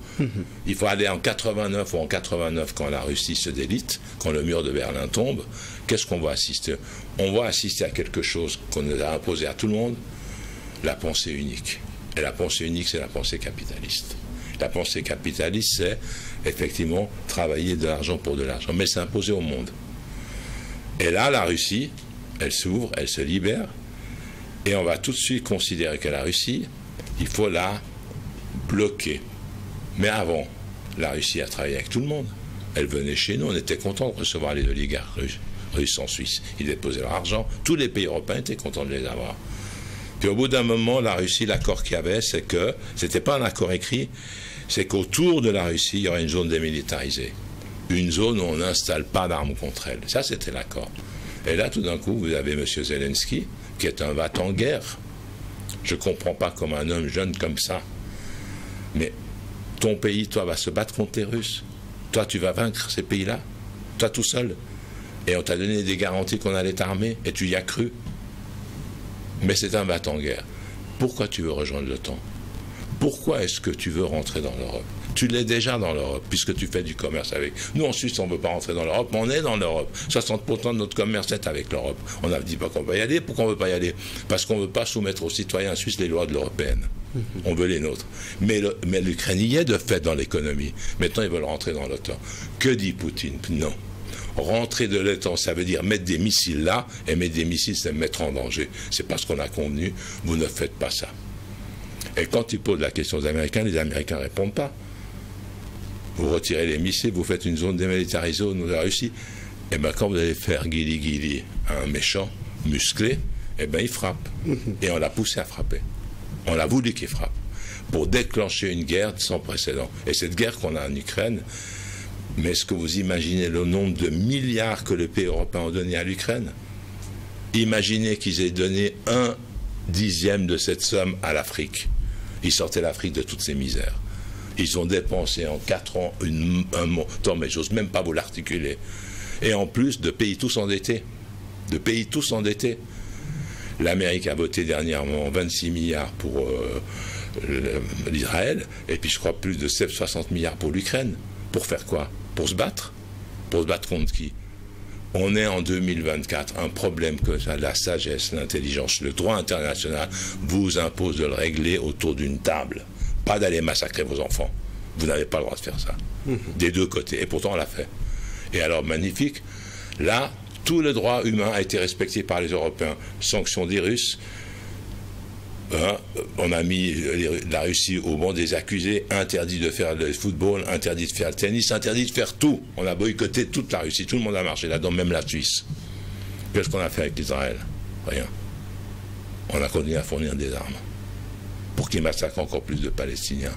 il faut aller en 89 ou en 89 quand la Russie se délite, quand le mur de Berlin tombe. Qu'est-ce qu'on va assister? On va assister à quelque chose qu'on nous a imposé à tout le monde, la pensée unique. Et la pensée unique, c'est la pensée capitaliste. La pensée capitaliste, c'est effectivement travailler de l'argent pour de l'argent, mais c'est imposé au monde. Et là, la Russie, elle s'ouvre, elle se libère, et on va tout de suite considérer que la Russie, il faut la bloquer. Mais avant, la Russie a travaillé avec tout le monde. Elle venait chez nous, on était contents de recevoir les oligarques russes en Suisse. Ils déposaient leur argent, tous les pays européens étaient contents de les avoir. Puis au bout d'un moment, la Russie, l'accord qu'il y avait, c'est que, c'était pas un accord écrit, c'est qu'autour de la Russie, il y aurait une zone démilitarisée. Une zone où on n'installe pas d'armes contre elle. Ça, c'était l'accord. Et là, tout d'un coup, vous avez M. Zelensky, qui est un va-t-en-guerre. Je ne comprends pas comment un homme jeune comme ça. Mais ton pays, toi, va se battre contre les Russes. Toi, tu vas vaincre ces pays-là. Toi, tout seul. Et on t'a donné des garanties qu'on allait t'armer, et tu y as cru. Mais c'est un va-t-en-guerre. Pourquoi tu veux rejoindre l'OTAN? Pourquoi est-ce que tu veux rentrer dans l'Europe? Tu l'es déjà dans l'Europe, puisque tu fais du commerce avec. Nous, en Suisse, on ne veut pas rentrer dans l'Europe, mais on est dans l'Europe. 60% de notre commerce est avec l'Europe. On n'a dit pas qu'on va y aller. Pourquoi on ne veut pas y aller? Parce qu'on ne veut pas soumettre aux citoyens suisses les lois de l'européenne. On veut les nôtres. Mais l'Ukraine y est de fait dans l'économie. Maintenant, ils veulent rentrer dans l'OTAN. Que dit Poutine? Non. Rentrer de l'OTAN, ça veut dire mettre des missiles là, et mettre des missiles, c'est mettre en danger. C'est pas ce qu'on a convenu. Vous ne faites pas ça. Et quand il pose la question aux Américains, les Américains ne répondent pas. vous retirez les missiles, vous faites une zone démilitarisée de la Russie. Et bien quand vous allez faire guili-guili à un méchant musclé, et bien il frappe. Et on l'a poussé à frapper. On l'a voulu qu'il frappe. Pour déclencher une guerre sans précédent. Et cette guerre qu'on a en Ukraine, mais est-ce que vous imaginez le nombre de milliards que les pays européens ont donné à l'Ukraine? Imaginez qu'ils aient donné 1/10 de cette somme à l'Afrique. Ils sortaient l'Afrique de toutes ses misères. Ils ont dépensé en 4 ans un montant, mais j'ose même pas vous l'articuler. Et en plus, de pays tous endettés. De pays tous endettés. L'Amérique a voté dernièrement 26 milliards pour l'Israël, et puis je crois plus de 60 milliards pour l'Ukraine. Pour faire quoi? Pour se battre? Pour se battre contre qui? On est en 2024. Un problème que la sagesse, l'intelligence, le droit international vous impose de le régler autour d'une table. Pas d'aller massacrer vos enfants. Vous n'avez pas le droit de faire ça. Des deux côtés. Et pourtant, on l'a fait. Et alors, magnifique. Là, tout le droit humain a été respecté par les Européens. Sanctions des Russes. On a mis la Russie au banc des accusés, interdit de faire le football, interdit de faire le tennis, interdit de faire tout. On a boycotté toute la Russie, tout le monde a marché là-dedans, même la Suisse. Qu'est-ce qu'on a fait avec Israël? Rien. On a continué à fournir des armes pour qu'ils massacrent encore plus de Palestiniens.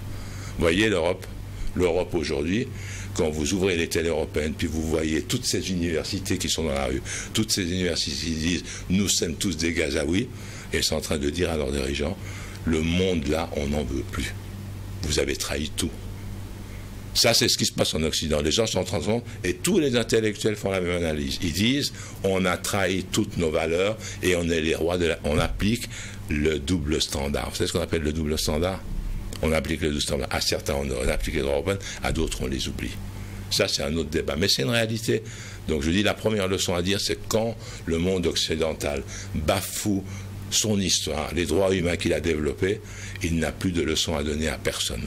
Vous voyez l'Europe? L'Europe aujourd'hui, quand vous ouvrez les télés européennes, puis vous voyez toutes ces universités qui sont dans la rue, toutes ces universités qui disent « nous sommes tous des Gazaouis », et sont en train de dire à leurs dirigeants, le monde là, on n'en veut plus. Vous avez trahi tout. Ça, c'est ce qui se passe en Occident. Les gens sont en train de... Et tous les intellectuels font la même analyse. Ils disent, on a trahi toutes nos valeurs et on est les rois de la... On applique le double standard. Vous savez ce qu'on appelle le double standard? On applique le double standard. À certains, on applique les droits européens, à d'autres, on les oublie. Ça, c'est un autre débat. Mais c'est une réalité. Donc, je dis, la première leçon à dire, c'est quand le monde occidental bafoue son histoire, les droits humains qu'il a développés, il n'a plus de leçons à donner à personne.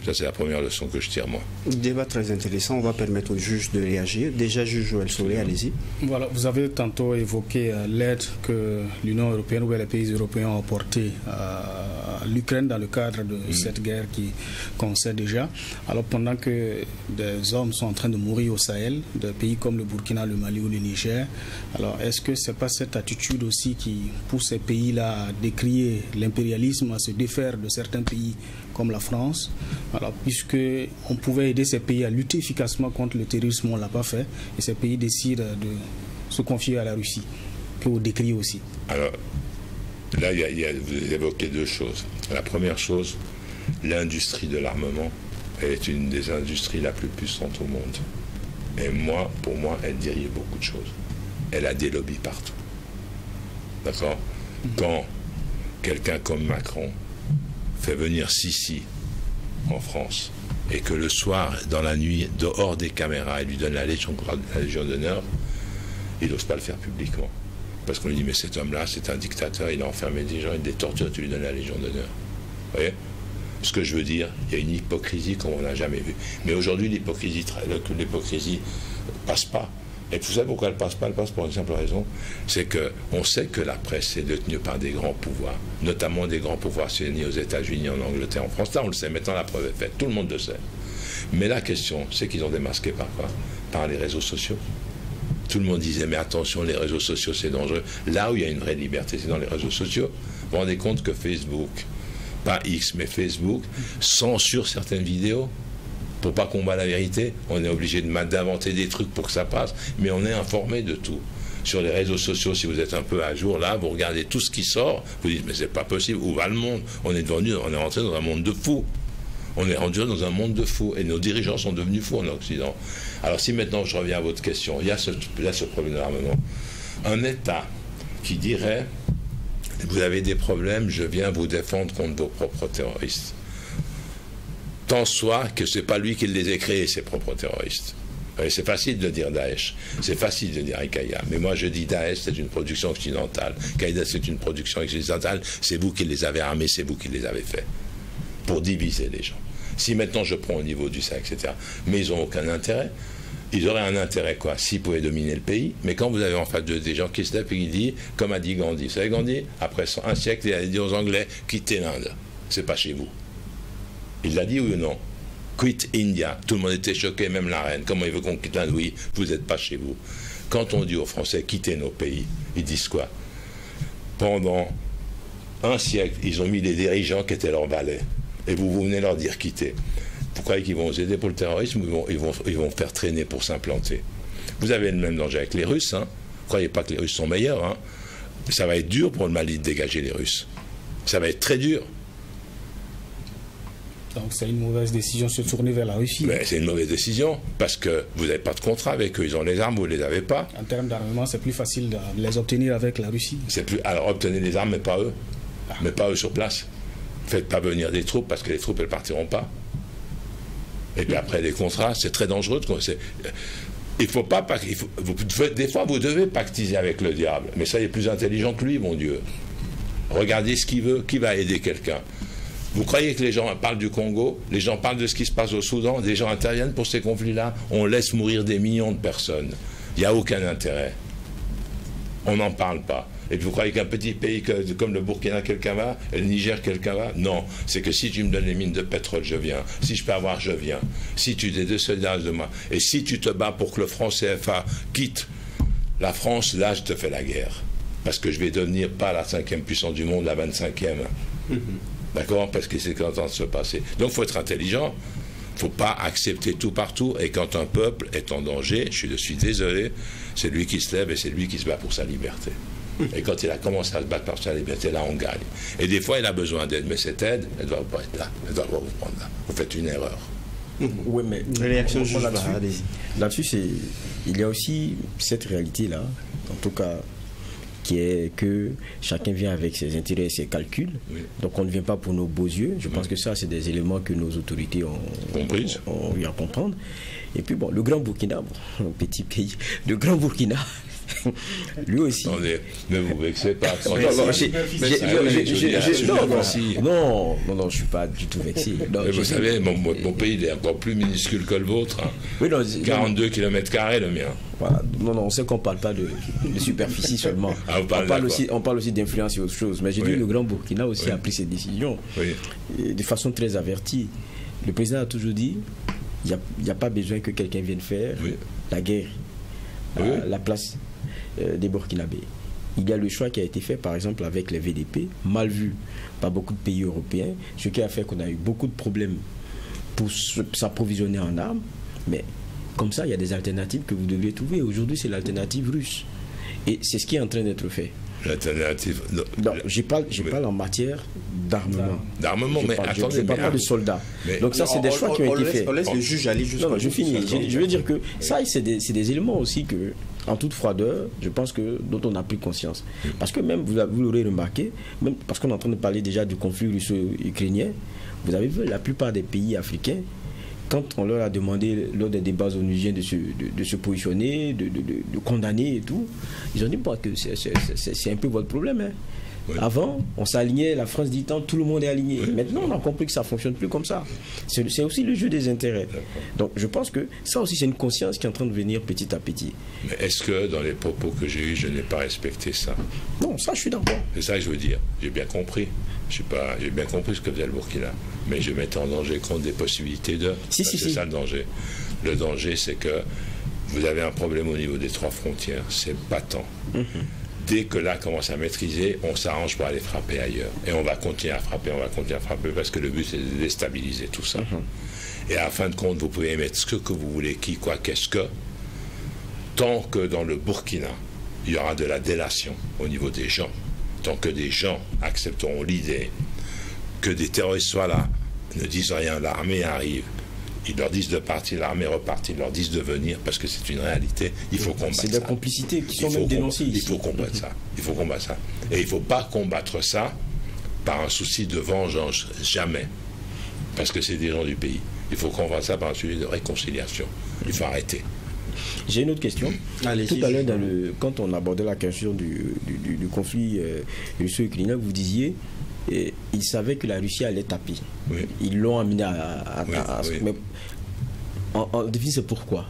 Ça, c'est la première leçon que je tire, moi. Débat très intéressant. On va permettre aux juges de réagir. Déjà, juge Joël Solé, allez-y. Voilà, vous avez tantôt évoqué l'aide que l'Union européenne ou les pays européens ont apportée à l'Ukraine dans le cadre de cette guerre qu'on sait déjà. Alors, pendant que des hommes sont en train de mourir au Sahel, des pays comme le Burkina, le Mali ou le Niger, alors est-ce que ce n'est pas cette attitude aussi qui pousse ces pays-là à décrier l'impérialisme, à se défaire de certains pays comme la France? Alors, puisque on pouvait aider ces pays à lutter efficacement contre le terrorisme, on ne l'a pas fait, et ces pays décident de se confier à la Russie, que vous décrivez aussi. Alors, là, vous évoquez deux choses. La première chose, l'industrie de l'armement est une des industries la plus puissantes au monde. Et moi, pour moi, elle dirige beaucoup de choses. Elle a des lobbies partout. D'accord? Quand quelqu'un comme Macron fait venir Sisi en France et que le soir, dans la nuit, dehors des caméras, il lui donne la Légion d'honneur, il n'ose pas le faire publiquement. Parce qu'on lui dit, mais cet homme-là, c'est un dictateur, il a enfermé des gens, il des tortures, tu lui donnes la Légion d'honneur. Vous voyez? Ce que je veux dire, il y a une hypocrisie comme on n'a jamais vu. Mais aujourd'hui, l'hypocrisie passe pas. Et vous savez pourquoi elle passe pas? Elle passe pour une simple raison, c'est qu'on sait que la presse est détenue par des grands pouvoirs, notamment des grands pouvoirs unis aux États-Unis, en Angleterre, en France. Là, on le sait, maintenant la preuve est faite, tout le monde le sait. Mais la question, c'est qu'ils ont démasqué par quoi? Par les réseaux sociaux. Tout le monde disait, mais attention, les réseaux sociaux, c'est dangereux. Là où il y a une vraie liberté, c'est dans les réseaux sociaux. Vous vous rendez compte que Facebook, pas X, mais Facebook, censure certaines vidéos? Pour pas qu'on bat la vérité, on est obligé d'inventer des trucs pour que ça passe, mais on est informé de tout. Sur les réseaux sociaux, si vous êtes un peu à jour, là, vous regardez tout ce qui sort, vous dites, mais c'est pas possible, où va le monde? On est rentré dans un monde de fous. On est rendu dans un monde de fous, et nos dirigeants sont devenus fous en Occident. Alors si maintenant je reviens à votre question, il y a ce problème de l'armement. Un État qui dirait, vous avez des problèmes, je viens vous défendre contre vos propres terroristes. Tant soit que ce n'est pas lui qui les a créés, ses propres terroristes. C'est facile de dire Daesh, c'est facile de dire Al-Qaïda, mais moi je dis Daesh, c'est une production occidentale, Al-Qaïda, c'est une production occidentale, c'est vous qui les avez armés, c'est vous qui les avez faits, pour diviser les gens. Si maintenant je prends au niveau du Sahel, etc., mais ils n'ont aucun intérêt. Ils auraient un intérêt, quoi, s'ils pouvaient dominer le pays, mais quand vous avez en face des gens qui se lèvent et qui disent, comme a dit Gandhi, vous savez Gandhi, après un siècle, il a dit aux Anglais, quittez l'Inde, c'est pas chez vous. Il l'a dit oui ou non? Quit India. Tout le monde était choqué, même la reine. Comment il veut qu'on quitte l'Inde? Oui, vous n'êtes pas chez vous. Quand on dit aux Français quittez nos pays, ils disent quoi? Pendant un siècle, ils ont mis des dirigeants qui étaient leurs valets. Et vous venez leur dire quitter. Vous croyez qu'ils vont vous aider pour le terrorisme ou ils vont faire traîner pour s'implanter? Vous avez le même danger avec les Russes. Hein. Ne croyez pas que les Russes sont meilleurs. Hein. Ça va être dur pour le Mali de dégager les Russes. Ça va être très dur. Donc c'est une mauvaise décision de se tourner vers la Russie. C'est une mauvaise décision parce que vous n'avez pas de contrat avec eux. Ils ont les armes, vous ne les avez pas. En termes d'armement, c'est plus facile de les obtenir avec la Russie. Alors obtenez les armes, mais pas eux. Mais pas eux sur place. Faites pas venir des troupes parce que les troupes, elles partiront pas. Et puis après, les contrats, c'est très dangereux. Il faut pas... des fois, vous devez pactiser avec le diable. Mais ça, il est plus intelligent que lui, mon Dieu. Regardez ce qu'il veut. Qui va aider quelqu'un? Vous croyez que les gens parlent du Congo? Les gens parlent de ce qui se passe au Soudan? Des gens interviennent pour ces conflits-là? On laisse mourir des millions de personnes. Il n'y a aucun intérêt. On n'en parle pas. Et vous croyez qu'un petit pays comme le Burkina, quelqu'un va? Et le Niger, quelqu'un va? Non. C'est que si tu me donnes les mines de pétrole, je viens. Si je peux avoir, je viens. Si tu es soldats de moi. Et si tu te bats pour que le franc CFA quitte la France, là, je te fais la guerre. Parce que je vais devenir pas la 5e puissance du monde, la 25e. D'accord? Parce que c'est ce qui est en train de se passer. Donc, il faut être intelligent. Il ne faut pas accepter tout partout. Et quand un peuple est en danger, je suis désolé, c'est lui qui se lève et c'est lui qui se bat pour sa liberté. Et quand il a commencé à se battre pour sa liberté, là, on gagne. Et des fois, il a besoin d'aide. Mais cette aide, elle ne doit pas être là. Elle doit pas vous prendre là. Vous faites une erreur. Oui, mais réaction là-dessus, il y a aussi cette réalité-là, en tout cas, qui est que chacun vient avec ses intérêts et ses calculs. Oui. Donc on ne vient pas pour nos beaux yeux. Je pense que ça, c'est des éléments que nos autorités ont eu à comprendre. Et puis bon, le Grand Burkina, un petit pays, le Grand Burkina, lui aussi. Attendez, ne vous vexez pas. Non, je ne suis pas du tout vexé. Non, vous savez, mon pays il est encore plus minuscule que le vôtre. Hein. Oui, non, 42 km² le mien. Voilà. Non, on sait qu'on ne parle pas de superficie seulement. Ah, on parle aussi d'influence et autre chose. Mais j'ai dit que le Grand Burkina aussi a pris ses décisions de façon très avertie. Le président a toujours dit il n'y a pas besoin que quelqu'un vienne faire la guerre à la place des Burkinabés. Il y a le choix qui a été fait, par exemple, avec les VDP, mal vu par beaucoup de pays européens, ce qui a fait qu'on a eu beaucoup de problèmes pour s'approvisionner en armes. Mais comme ça, il y a des alternatives que vous devez trouver. Aujourd'hui, c'est l'alternative russe. Et c'est ce qui est en train d'être fait. L'alternative... Non, je parle en matière d'armement. D'armement, mais attendez... Je ne parle pas de soldats. Donc ça, c'est des choix qui ont été faits. On laisse le juge aller jusqu'au bout. Non, je finis. Je veux dire que ça, c'est des éléments aussi que, en toute froideur, je pense que dont on a pris conscience. Parce que même, vous l'aurez remarqué, même parce qu'on est en train de parler déjà du conflit russo-ukrainien, vous avez vu la plupart des pays africains, quand on leur a demandé lors des débats onusiens de se positionner, de condamner et tout, ils ont dit bah, que c'est un peu votre problème. Hein. Oui. Avant, on s'alignait, la France dit tant, tout le monde est aligné. Oui. Maintenant, on a compris que ça ne fonctionne plus comme ça. C'est aussi le jeu des intérêts. Donc, je pense que ça aussi, c'est une conscience qui est en train de venir petit à petit. Mais est-ce que dans les propos que j'ai eus, je n'ai pas respecté ça? Non, ça, je suis d'accord. C'est ça que je veux dire. J'ai bien compris. J'ai bien compris ce que faisait le Burkina. Mais je mettais en danger compte des possibilités de... C'est ça le danger. Le danger, c'est que vous avez un problème au niveau des 3 frontières. C'est patent. Dès que là commence à maîtriser, on s'arrange pour aller frapper ailleurs. Et on va continuer à frapper, parce que le but c'est de déstabiliser tout ça. Et à la fin de compte, vous pouvez mettre ce que vous voulez, qui, quoi, qu'est-ce que, tant que dans le Burkina, il y aura de la délation au niveau des gens, tant que des gens accepteront l'idée que des terroristes soient là, ne disent rien, l'armée arrive, ils leur disent de partir, l'armée repartit, ils leur disent de venir, parce que c'est une réalité, il faut combattre ça. C'est des complicités qui sont même dénoncées ici. Il faut combattre ça. Il faut combattre ça. Et il ne faut pas combattre ça par un souci de vengeance, jamais. Parce que c'est des gens du pays. Il faut combattre ça par un souci de réconciliation. Il faut arrêter. J'ai une autre question. Tout à l'heure, quand on abordait la question du conflit russo-ukrainien, vous disiez ils savaient que la Russie allait taper. Oui. Ils l'ont amené à mais en définitive, c'est pourquoi?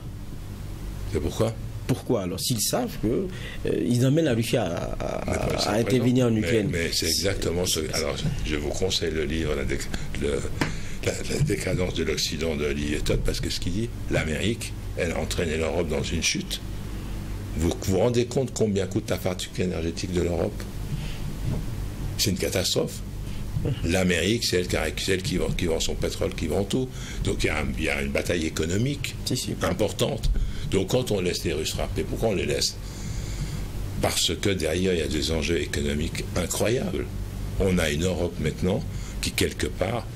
C'est pourquoi? Pourquoi alors? S'ils savent qu'ils amènent la Russie à intervenir en Ukraine. Mais c'est exactement ce... Alors, je vous conseille le livre la décadence de l'Occident de Littleton, parce que ce qu'il dit, l'Amérique, elle a entraîné l'Europe dans une chute. Vous vous rendez compte combien coûte la facture énergétique de l'Europe? C'est une catastrophe. L'Amérique, c'est elle qui vend son pétrole, qui vend tout. Donc il y a une bataille économique importante. Donc quand on laisse les Russes frapper, pourquoi on les laisse? Parce que derrière, il y a des enjeux économiques incroyables. On a une Europe maintenant qui, quelque part,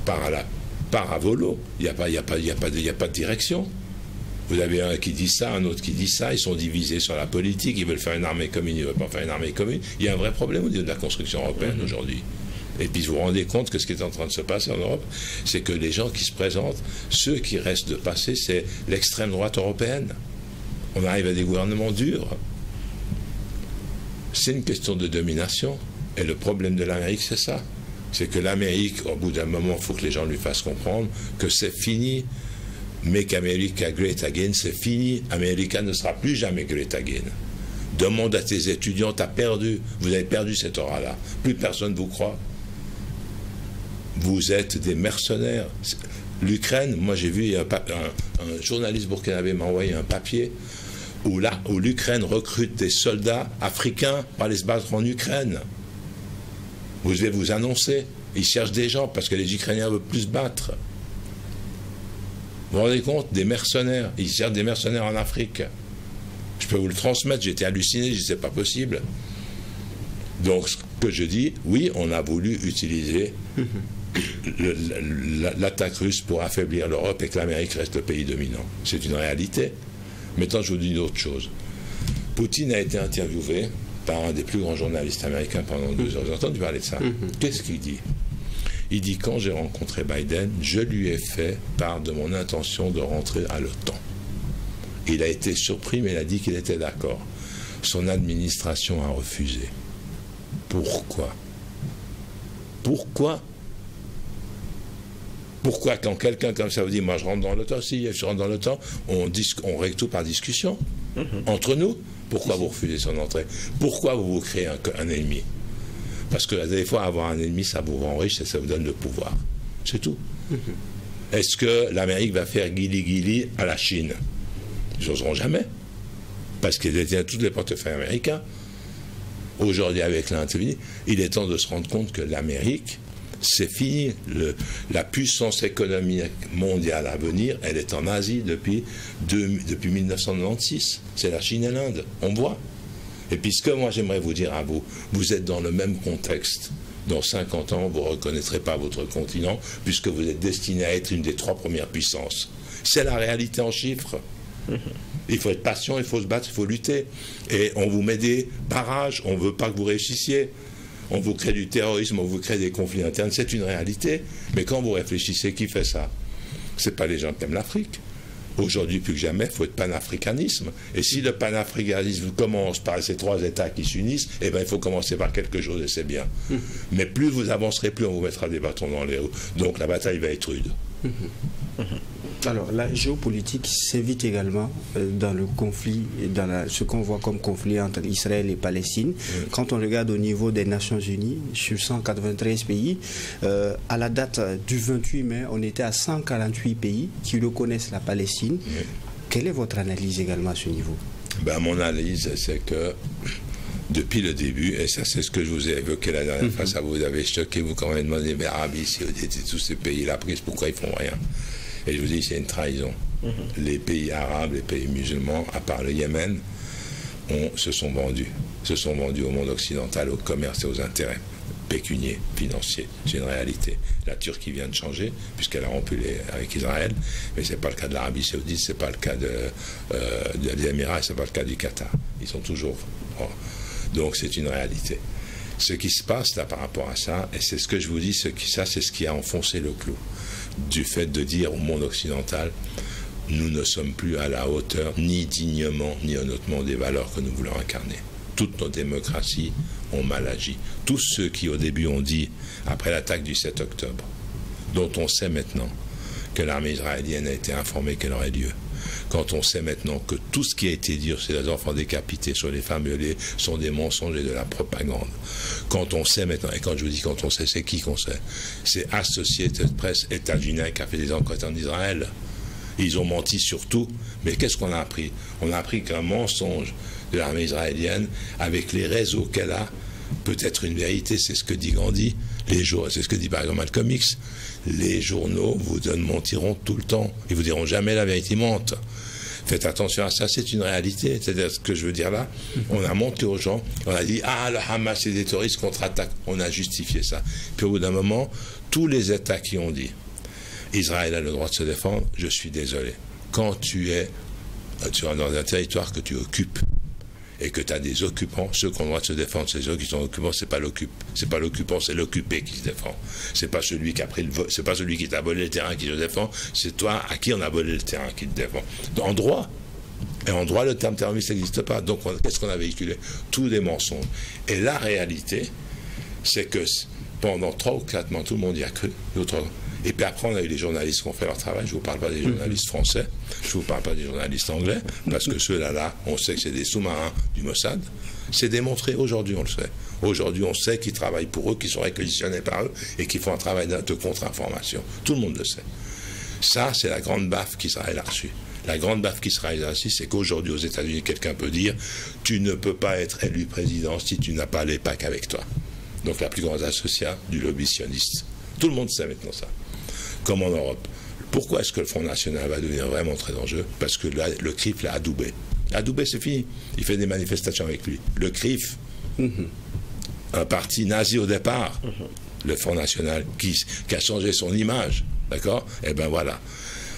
part à volo. Il n'y a pas de direction. Vous avez un qui dit ça, un autre qui dit ça, ils sont divisés sur la politique, ils veulent faire une armée commune, ils ne veulent pas faire une armée commune. Il y a un vrai problème au niveau de la construction européenne aujourd'hui. Et puis vous vous rendez compte que ce qui est en train de se passer en Europe, c'est que les gens qui se présentent, ceux qui restent de passer, c'est l'extrême droite européenne. On arrive à des gouvernements durs. C'est une question de domination. Et le problème de l'Amérique, c'est ça. C'est que l'Amérique, au bout d'un moment, il faut que les gens lui fassent comprendre que c'est fini. Make America Great Again, c'est fini. America ne sera plus jamais Great Again. Demande à tes étudiants, t'as perdu. Vous avez perdu cette aura-là. Plus personne ne vous croit. Vous êtes des mercenaires. L'Ukraine, moi j'ai vu un journaliste burkinabé m'a envoyé un papier où l'Ukraine recrute des soldats africains pour aller se battre en Ukraine. Vous devez vous annoncer. Ils cherchent des gens parce que les Ukrainiens veulent plus se battre. Vous vous rendez compte? Des mercenaires. Ils cherchent des mercenaires en Afrique. Je peux vous le transmettre. J'étais halluciné. Je dis c'est pas possible. Donc ce que je dis, oui, on a voulu utiliser l'attaque russe pour affaiblir l'Europe et que l'Amérique reste le pays dominant. C'est une réalité. Maintenant, je vous dis une autre chose. Poutine a été interviewé par un des plus grands journalistes américains pendant 2 heures. Vous avez entendu parler de ça? Qu'est-ce qu'il dit? Il dit, quand j'ai rencontré Biden, je lui ai fait part de mon intention de rentrer à l'OTAN. Il a été surpris, mais il a dit qu'il était d'accord. Son administration a refusé. Pourquoi? Pourquoi quand quelqu'un comme ça vous dit, moi je rentre dans l'OTAN, si je rentre dans l'OTAN, on règle tout par discussion entre nous. Pourquoi vous refusez son entrée? Pourquoi vous créez un ennemi? Parce que des fois, avoir un ennemi, ça vous rend riche et ça vous donne le pouvoir. C'est tout. Est-ce que l'Amérique va faire guili-guili à la Chine? Ils n'oseront jamais. Parce qu'ils détiennent tous les portefeuilles américains. Aujourd'hui, avec l'Inde, il est temps de se rendre compte que l'Amérique, c'est fini. La puissance économique mondiale à venir, elle est en Asie depuis 1996. C'est la Chine et l'Inde. On voit. Et puis ce que moi j'aimerais vous dire à vous, vous êtes dans le même contexte. Dans 50 ans, vous ne reconnaîtrez pas votre continent, puisque vous êtes destiné à être une des 3 premières puissances. C'est la réalité en chiffres. Il faut être patient, il faut se battre, il faut lutter. Et on vous met des barrages, on ne veut pas que vous réussissiez. On vous crée du terrorisme, on vous crée des conflits internes, c'est une réalité. Mais quand vous réfléchissez, qui fait ça? Ce n'est pas les gens qui aiment l'Afrique. Aujourd'hui, plus que jamais, il faut être panafricanisme. Et si le panafricanisme commence par ces 3 États qui s'unissent, eh bien, il faut commencer par quelque chose et c'est bien. Mais plus vous avancerez, plus on vous mettra des bâtons dans les roues. Donc la bataille va être rude. Alors, la géopolitique s'évite également dans le conflit, dans ce qu'on voit comme conflit entre Israël et Palestine. Quand on regarde au niveau des Nations Unies, sur 193 pays, à la date du 28 mai, on était à 148 pays qui reconnaissent la Palestine. Quelle est votre analyse également à ce niveau? Mon analyse, c'est que depuis le début, et ça c'est ce que je vous ai évoqué la dernière fois, ça vous avait choqué, vous quand même demandé, mais Arabie Saoudite et tous ces pays-là, pourquoi ils font rien? Et je vous dis, c'est une trahison. Les pays arabes, les pays musulmans, à part le Yémen, se sont vendus au monde occidental, au commerce et aux intérêts pécuniers, financiers. C'est une réalité. La Turquie vient de changer, puisqu'elle a rompu avec Israël, mais ce n'est pas le cas de l'Arabie Saoudite, ce n'est pas le cas des Émirats, ce n'est pas le cas du Qatar. Ils sont toujours... Donc c'est une réalité. Ce qui se passe là par rapport à ça, et c'est ce que je vous dis, c'est ce qui a enfoncé le clou, du fait de dire au monde occidental, nous ne sommes plus à la hauteur, ni dignement, ni honnêtement des valeurs que nous voulons incarner. Toutes nos démocraties ont mal agi. Tous ceux qui au début ont dit, après l'attaque du 7 octobre, dont on sait maintenant que l'armée israélienne a été informée qu'elle aurait lieu, quand on sait maintenant que tout ce qui a été dit sur les enfants décapités, sur les femmes violées, sont des mensonges et de la propagande. Quand on sait maintenant, et quand je vous dis quand on sait, c'est qui qu'on sait? C'est Associated Press états-unien qui a fait des enquêtes en Israël. Ils ont menti sur tout, mais qu'est-ce qu'on a appris? On a appris qu'un mensonge de l'armée israélienne, avec les réseaux qu'elle a, peut être une vérité. C'est ce que dit Gandhi, c'est ce que dit par exemple Malcolm X. Les journaux vous mentiront tout le temps, ils vous diront jamais la vérité, ils mentent. Faites attention à ça, c'est une réalité. C'est-à-dire ce que je veux dire là, on a menti aux gens, on a dit ah le Hamas c'est des terroristes contre-attaque, on a justifié ça. Puis au bout d'un moment, tous les États qui ont dit Israël a le droit de se défendre, je suis désolé. Quand tu es dans un territoire que tu occupes et que tu as des occupants, ceux qui ont le droit de se défendre, c'est ceux qui sont occupants, c'est pas l'occupant, c'est l'occupé qui se défend. C'est pas celui qui a pris c'est pas celui qui t'a volé le terrain qui se défend, c'est toi à qui on a volé le terrain qui te défend. En droit. Et en droit, le terme terroriste n'existe pas. Donc, qu'est-ce qu'on a véhiculé? Tous des mensonges. Et la réalité, c'est que pendant 3 ou 4 mois, tout le monde y a cru. Et puis après, on a eu les journalistes qui ont fait leur travail. Je ne vous parle pas des journalistes français, je ne vous parle pas des journalistes anglais, parce que ceux-là, on sait que c'est des sous-marins du Mossad. C'est démontré, aujourd'hui on le sait. Aujourd'hui on sait qu'ils travaillent pour eux, qu'ils sont réquisitionnés par eux, et qu'ils font un travail de contre-information. Tout le monde le sait. Ça, c'est la grande baffe qu'Israël a reçue. La grande baffe qu'Israël a reçue, c'est qu'aujourd'hui aux États-Unis, quelqu'un peut dire « Tu ne peux pas être élu président si tu n'as pas les PAC avec toi ». Donc la plus grande association du lobby sioniste. Tout le monde sait maintenant ça. Comme en Europe. Pourquoi est-ce que le Front National va devenir vraiment très dangereux? Parce que là, le CRIF l'a adoubé. Adoubé, c'est fini. Il fait des manifestations avec lui. Le CRIF, un parti nazi au départ, le Front National, qui a changé son image, d'accord? Eh bien voilà.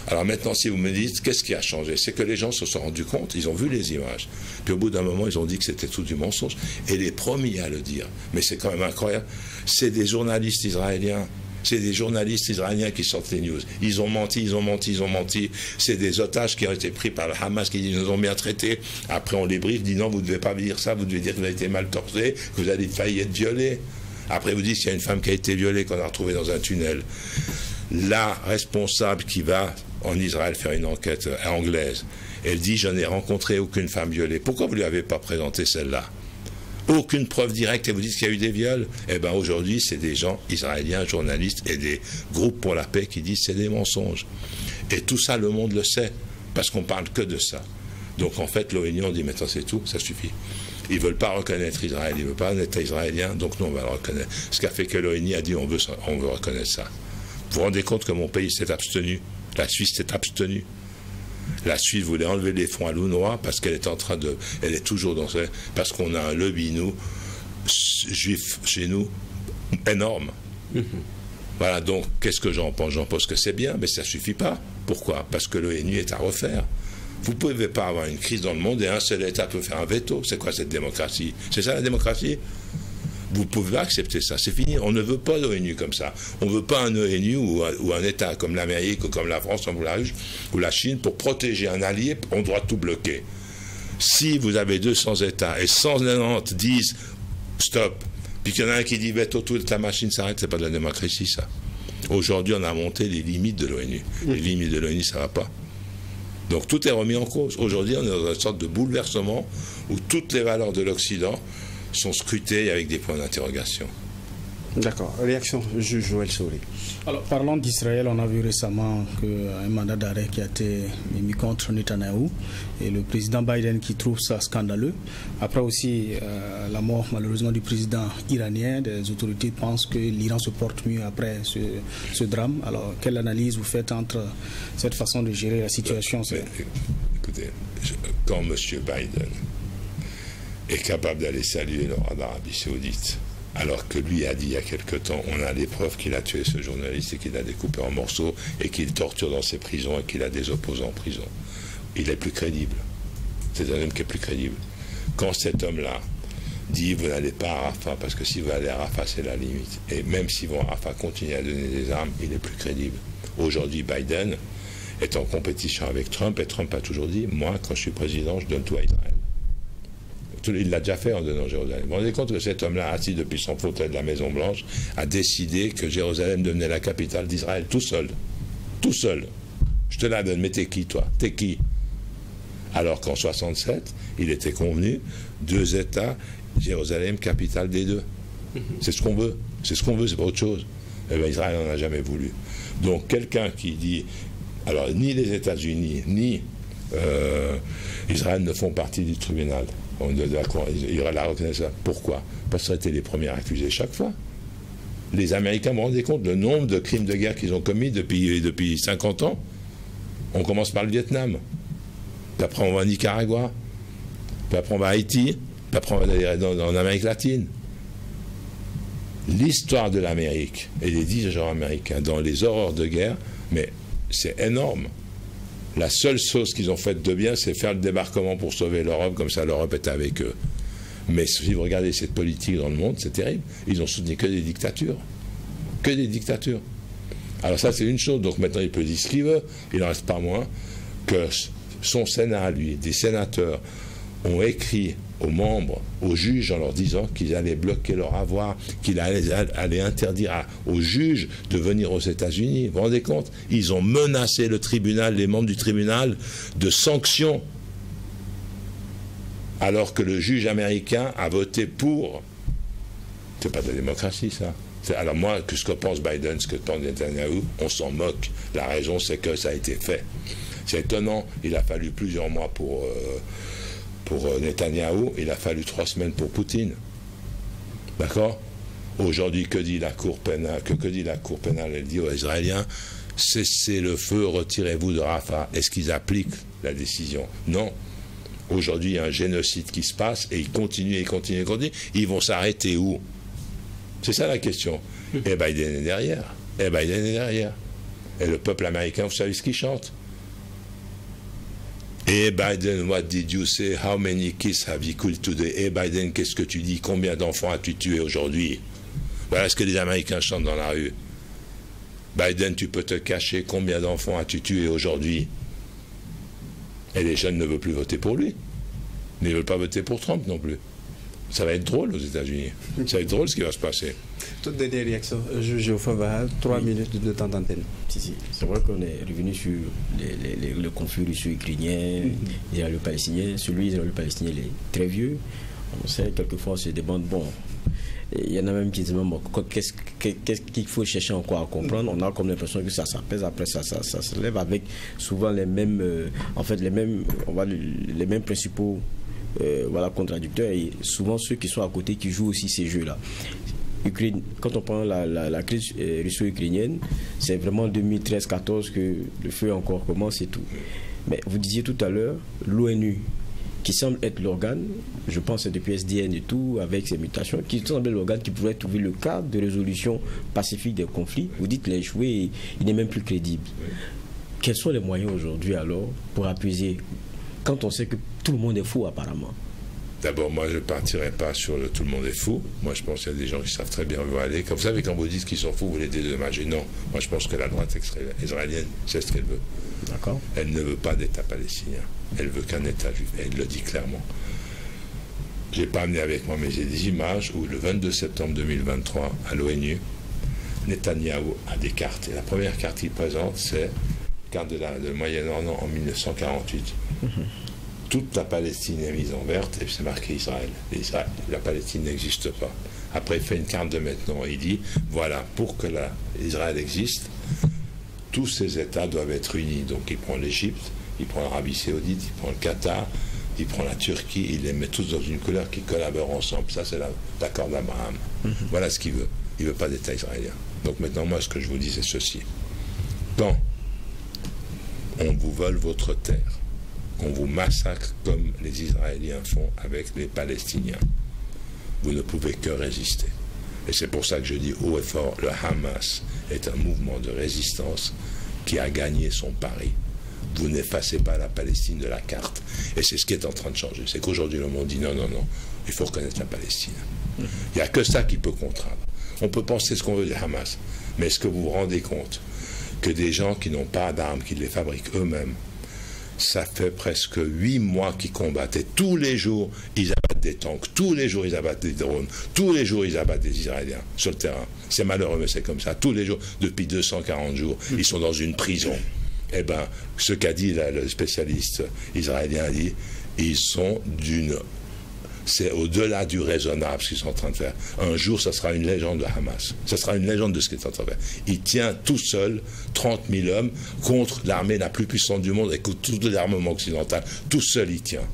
Alors maintenant, si vous me dites, qu'est-ce qui a changé? C'est que les gens se sont rendus compte, ils ont vu les images. Puis au bout d'un moment, ils ont dit que c'était tout du mensonge. Et les premiers à le dire, mais c'est quand même incroyable, c'est des journalistes israéliens. C'est des journalistes israéliens qui sortent les news. Ils ont menti, ils ont menti, ils ont menti. C'est des otages qui ont été pris par le Hamas qui nous ont bien traités. Après, on les briefe, dit non, vous ne devez pas dire ça, vous devez dire que vous avez été mal torsé, que vous avez failli être violé. Après, vous dites qu'il y a une femme qui a été violée, qu'on a retrouvée dans un tunnel. La responsable qui va en Israël faire une enquête anglaise, elle dit, je n'ai rencontré aucune femme violée. Pourquoi vous ne lui avez pas présenté celle-là? Aucune preuve directe et vous dites qu'il y a eu des viols? Eh bien aujourd'hui, c'est des gens israéliens, journalistes et des groupes pour la paix qui disent que c'est des mensonges. Et tout ça, le monde le sait, parce qu'on parle que de ça. Donc en fait, l'ONU, on dit maintenant c'est tout, ça suffit. Ils ne veulent pas reconnaître Israël, ils ne veulent pas un État israélien, donc nous on va le reconnaître. Ce qui a fait que l'ONU a dit on veut reconnaître ça. Vous vous rendez compte que mon pays s'est abstenu? La Suisse s'est abstenue. La Suisse voulait enlever les fonds à l'UNRWA parce qu'elle est en train de... Elle est toujours dans ce... Parce qu'on a un lobby, nous, juif, chez nous, énorme. Voilà, donc, qu'est-ce que j'en pense? J'en pense que c'est bien, mais ça ne suffit pas. Pourquoi? Parce que l'ONU est à refaire. Vous ne pouvez pas avoir une crise dans le monde et un seul État peut faire un veto. C'est quoi cette démocratie? C'est ça la démocratie? Vous pouvez pas accepter ça, c'est fini. On ne veut pas l'ONU comme ça. On ne veut pas un ONU ou un État comme l'Amérique ou comme la France ou la Chine pour protéger un allié, on doit tout bloquer. Si vous avez 200 États et 190 disent stop, puis qu'il y en a un qui dit veto, toute la machine s'arrête, c'est pas de la démocratie ça. Aujourd'hui, on a monté les limites de l'ONU. Les limites de l'ONU, ça ne va pas. Donc tout est remis en cause. Aujourd'hui, on est dans une sorte de bouleversement où toutes les valeurs de l'Occident sont scrutés avec des points d'interrogation. D'accord. Réaction, juge Joël Souri. Alors, parlant d'Israël, on a vu récemment qu'un mandat d'arrêt qui a été mis contre Netanyahou et le président Biden qui trouve ça scandaleux. Après aussi, la mort malheureusement du président iranien, des autorités pensent que l'Iran se porte mieux après ce drame. Alors, quelle analyse vous faites entre cette façon de gérer la situation? Écoutez, quand M. Biden est capable d'aller saluer le roi d'Arabie Saoudite, alors que lui a dit il y a quelque temps, on a des preuves qu'il a tué ce journaliste et qu'il l'a découpé en morceaux et qu'il torture dans ses prisons et qu'il a des opposants en prison. Il est plus crédible. C'est un homme qui est plus crédible. Quand cet homme-là dit vous n'allez pas à Rafah, parce que si vous allez à Rafah, c'est la limite. Et même s'ils vont à Rafah continuer à donner des armes, il est plus crédible. Aujourd'hui, Biden est en compétition avec Trump et Trump a toujours dit moi, quand je suis président, je donne tout à Israël. Il l'a déjà fait en donnant Jérusalem. Vous vous rendez compte que cet homme-là, assis depuis son fauteuil de la Maison-Blanche, a décidé que Jérusalem devenait la capitale d'Israël, tout seul. Tout seul. Je te la donne, mais t'es qui, toi? T'es qui? Alors qu'en 67, il était convenu 2 États, Jérusalem, capitale des 2. C'est ce qu'on veut. C'est ce qu'on veut, c'est pas autre chose. Eh bien, Israël n'en a jamais voulu. Donc, quelqu'un qui dit... Alors, ni les États-Unis, ni Israël ne font partie du tribunal. Il y aura la reconnaissance. Pourquoi? Parce qu'ils étaient les premiers accusés chaque fois. Les Américains, vous vous rendez compte, le nombre de crimes de guerre qu'ils ont commis depuis 50 ans? On commence par le Vietnam. Puis après, on va au Nicaragua. Puis après, on va à Haïti. Puis après, on va aller en Amérique latine. L'histoire de l'Amérique et des dirigeants américains dans les horreurs de guerre, mais c'est énorme. La seule chose qu'ils ont faite de bien, c'est faire le débarquement pour sauver l'Europe, comme ça l'Europe est avec eux. Mais si vous regardez cette politique dans le monde, c'est terrible. Ils ont soutenu que des dictatures. Que des dictatures. Alors ça, c'est une chose. Donc maintenant, il peut dire ce qu'il veut. Il n'en reste pas moins que son Sénat, lui, des sénateurs, ont écrit aux membres, aux juges, en leur disant qu'ils allaient bloquer leur avoir, qu'ils allaient interdire aux juges de venir aux États-Unis. Vous vous rendez compte? Ils ont menacé le tribunal, les membres du tribunal, de sanctions. Alors que le juge américain a voté pour. C'est pas de la démocratie, ça. Alors moi, ce que pense Biden, ce que pense Netanyahou, on s'en moque. La raison, c'est que ça a été fait. C'est étonnant, il a fallu plusieurs mois pour Netanyahou, il a fallu 3 semaines pour Poutine. D'accord? Aujourd'hui, que dit la Cour pénale? Que dit la Cour pénale? Elle dit aux Israéliens, cessez le feu, retirez-vous de Rafah. Est-ce qu'ils appliquent la décision? Non. Aujourd'hui, il y a un génocide qui se passe et ils continuent. Ils vont s'arrêter où? C'est ça la question. Et Biden est derrière. Et le peuple américain, vous savez ce qu'il chante? Et Biden, what did you say? How many kids have you killed today? Et Biden, qu'est-ce que tu dis? Combien d'enfants as-tu tué aujourd'hui? Voilà ce que les Américains chantent dans la rue. Biden, tu peux te cacher. Combien d'enfants as-tu tué aujourd'hui? Et les jeunes ne veulent plus voter pour lui. Ils ne veulent pas voter pour Trump non plus. Ça va être drôle aux États-Unis. Ça va être drôle ce qui va se passer. Toute dernière réaction, Juge Ofava, 3 minutes de temps d'antenne. Si. C'est vrai qu'on est revenu sur le conflit russo-ukrainien, israélo-palestinien. Celui israélo-palestinien il est très vieux. On sait quelquefois on se demande, bon, il y en a même qui disent, bon, qu'est-ce qu'il faut chercher encore à comprendre. On a comme l'impression que ça s'apaise, après ça se lève avec souvent les mêmes, les mêmes principaux contradicteurs, et souvent ceux qui sont à côté qui jouent aussi ces jeux-là. Quand on prend la crise russo-ukrainienne, c'est vraiment en 2013-14 que le feu encore commence et tout. Mais vous disiez tout à l'heure, l'ONU, qui semble être l'organe, je pense que depuis SDN et tout, avec ces mutations, qui semble être l'organe qui pourrait trouver le cadre de résolution pacifique des conflits. Vous dites qu'il a échoué et il n'est même plus crédible. Quels sont les moyens aujourd'hui alors pour appuyer, quand on sait que tout le monde est fou apparemment? D'abord, moi, je ne partirai pas sur le tout le monde est fou. Moi, je pense qu'il y a des gens qui savent très bien où ils vont aller. Comme vous savez, quand vous dites qu'ils sont fous, vous les dédommagez. Non. Moi, je pense que la droite israélienne sait ce qu'elle veut. D'accord. Elle ne veut pas d'État palestinien. Elle veut qu'un État juif. Elle le dit clairement. Je n'ai pas amené avec moi, mais j'ai des images où le 22 septembre 2023, à l'ONU, Netanyahou a des cartes. Et la première carte qu'il présente, c'est la carte de Moyen-Orient en 1948. Toute la Palestine est mise en verte et c'est marqué Israël. La Palestine n'existe pas. Après, il fait une carte de maintenant et il dit, voilà, pour que Israël existe, tous ces États doivent être unis. Donc il prend l'Égypte, il prend l'Arabie Saoudite, il prend le Qatar, il prend la Turquie, il les met tous dans une couleur qui collaborent ensemble. Ça, c'est l'accord d'Abraham. Voilà ce qu'il veut. Il ne veut pas d'État israélien. Donc maintenant, moi, ce que je vous dis, c'est ceci. Quand on vous vole votre terre, qu'on vous massacre comme les Israéliens font avec les Palestiniens, vous ne pouvez que résister. Et c'est pour ça que je dis haut et fort, le Hamas est un mouvement de résistance qui a gagné son pari. Vous n'effacez pas la Palestine de la carte. Et c'est ce qui est en train de changer. C'est qu'aujourd'hui, le monde dit non, il faut reconnaître la Palestine. Il n'y a que ça qui peut contraindre. On peut penser ce qu'on veut du Hamas, mais est-ce que vous vous rendez compte que des gens qui n'ont pas d'armes, qui les fabriquent eux-mêmes, ça fait presque 8 mois qu'ils combattent et tous les jours ils abattent des tanks, tous les jours ils abattent des drones, tous les jours ils abattent des Israéliens sur le terrain. C'est malheureux mais c'est comme ça. Tous les jours, depuis 240 jours, ils sont dans une prison. Eh bien, ce qu'a dit là, le spécialiste israélien a dit, ils sont c'est au-delà du raisonnable ce qu'ils sont en train de faire. Un jour, ça sera une légende de Hamas. Ça sera une légende de ce qu'ils sont en train de faire. Il tient tout seul 30 000 hommes contre l'armée la plus puissante du monde et contre tout l'armement occidental. Tout seul, il tient.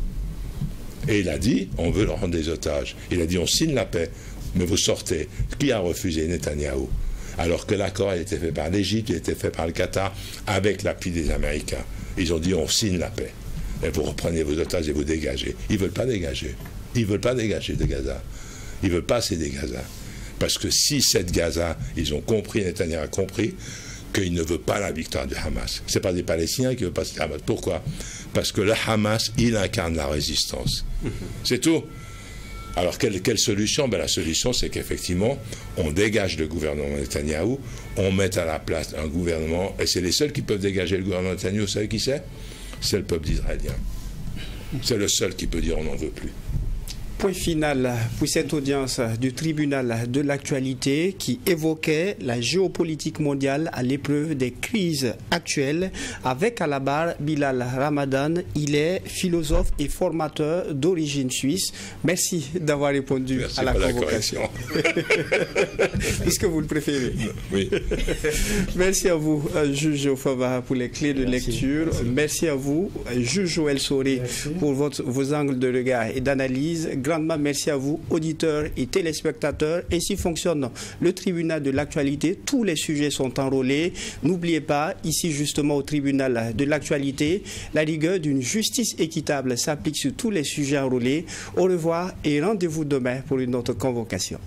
Et il a dit, on veut leur rendre des otages. Il a dit, on signe la paix, mais vous sortez. Qui a refusé? Netanyahou. Alors que l'accord a été fait par l'Égypte, il a été fait par le Qatar, avec l'appui des Américains. Ils ont dit, on signe la paix. Et vous reprenez vos otages et vous dégagez. Ils ne veulent pas dégager. Ils ne veulent pas dégager de Gaza. Ils ne veulent pas céder Gaza. Parce que si cette Gaza, ils ont compris, Netanyahu a compris, qu'il ne veut pas la victoire du Hamas. Ce n'est pas des Palestiniens qui ne veulent pas le Hamas. Pourquoi? Parce que le Hamas, il incarne la résistance. C'est tout. Alors, quelle solution? La solution, c'est qu'effectivement, on dégage le gouvernement Netanyahou, on met à la place un gouvernement, et c'est les seuls qui peuvent dégager le gouvernement Netanyahou, vous savez qui c'est? C'est le peuple israélien. C'est le seul qui peut dire on n'en veut plus. Point final pour cette audience du tribunal de l'actualité qui évoquait la géopolitique mondiale à l'épreuve des crises actuelles avec à la barre Bilal Ramadan. Il est philosophe et formateur d'origine suisse. Merci d'avoir répondu à la convocation. Puisque vous le préférez. Oui. Merci à vous, juge Ofava, pour les clés de lecture. Merci à vous, juge Joël Soré, pour vos angles de regard et d'analyse. Grandement merci à vous, auditeurs et téléspectateurs. Ainsi fonctionne le tribunal de l'actualité. Tous les sujets sont enrôlés. N'oubliez pas, ici justement au tribunal de l'actualité, la rigueur d'une justice équitable s'applique sur tous les sujets enrôlés. Au revoir et rendez-vous demain pour une autre convocation.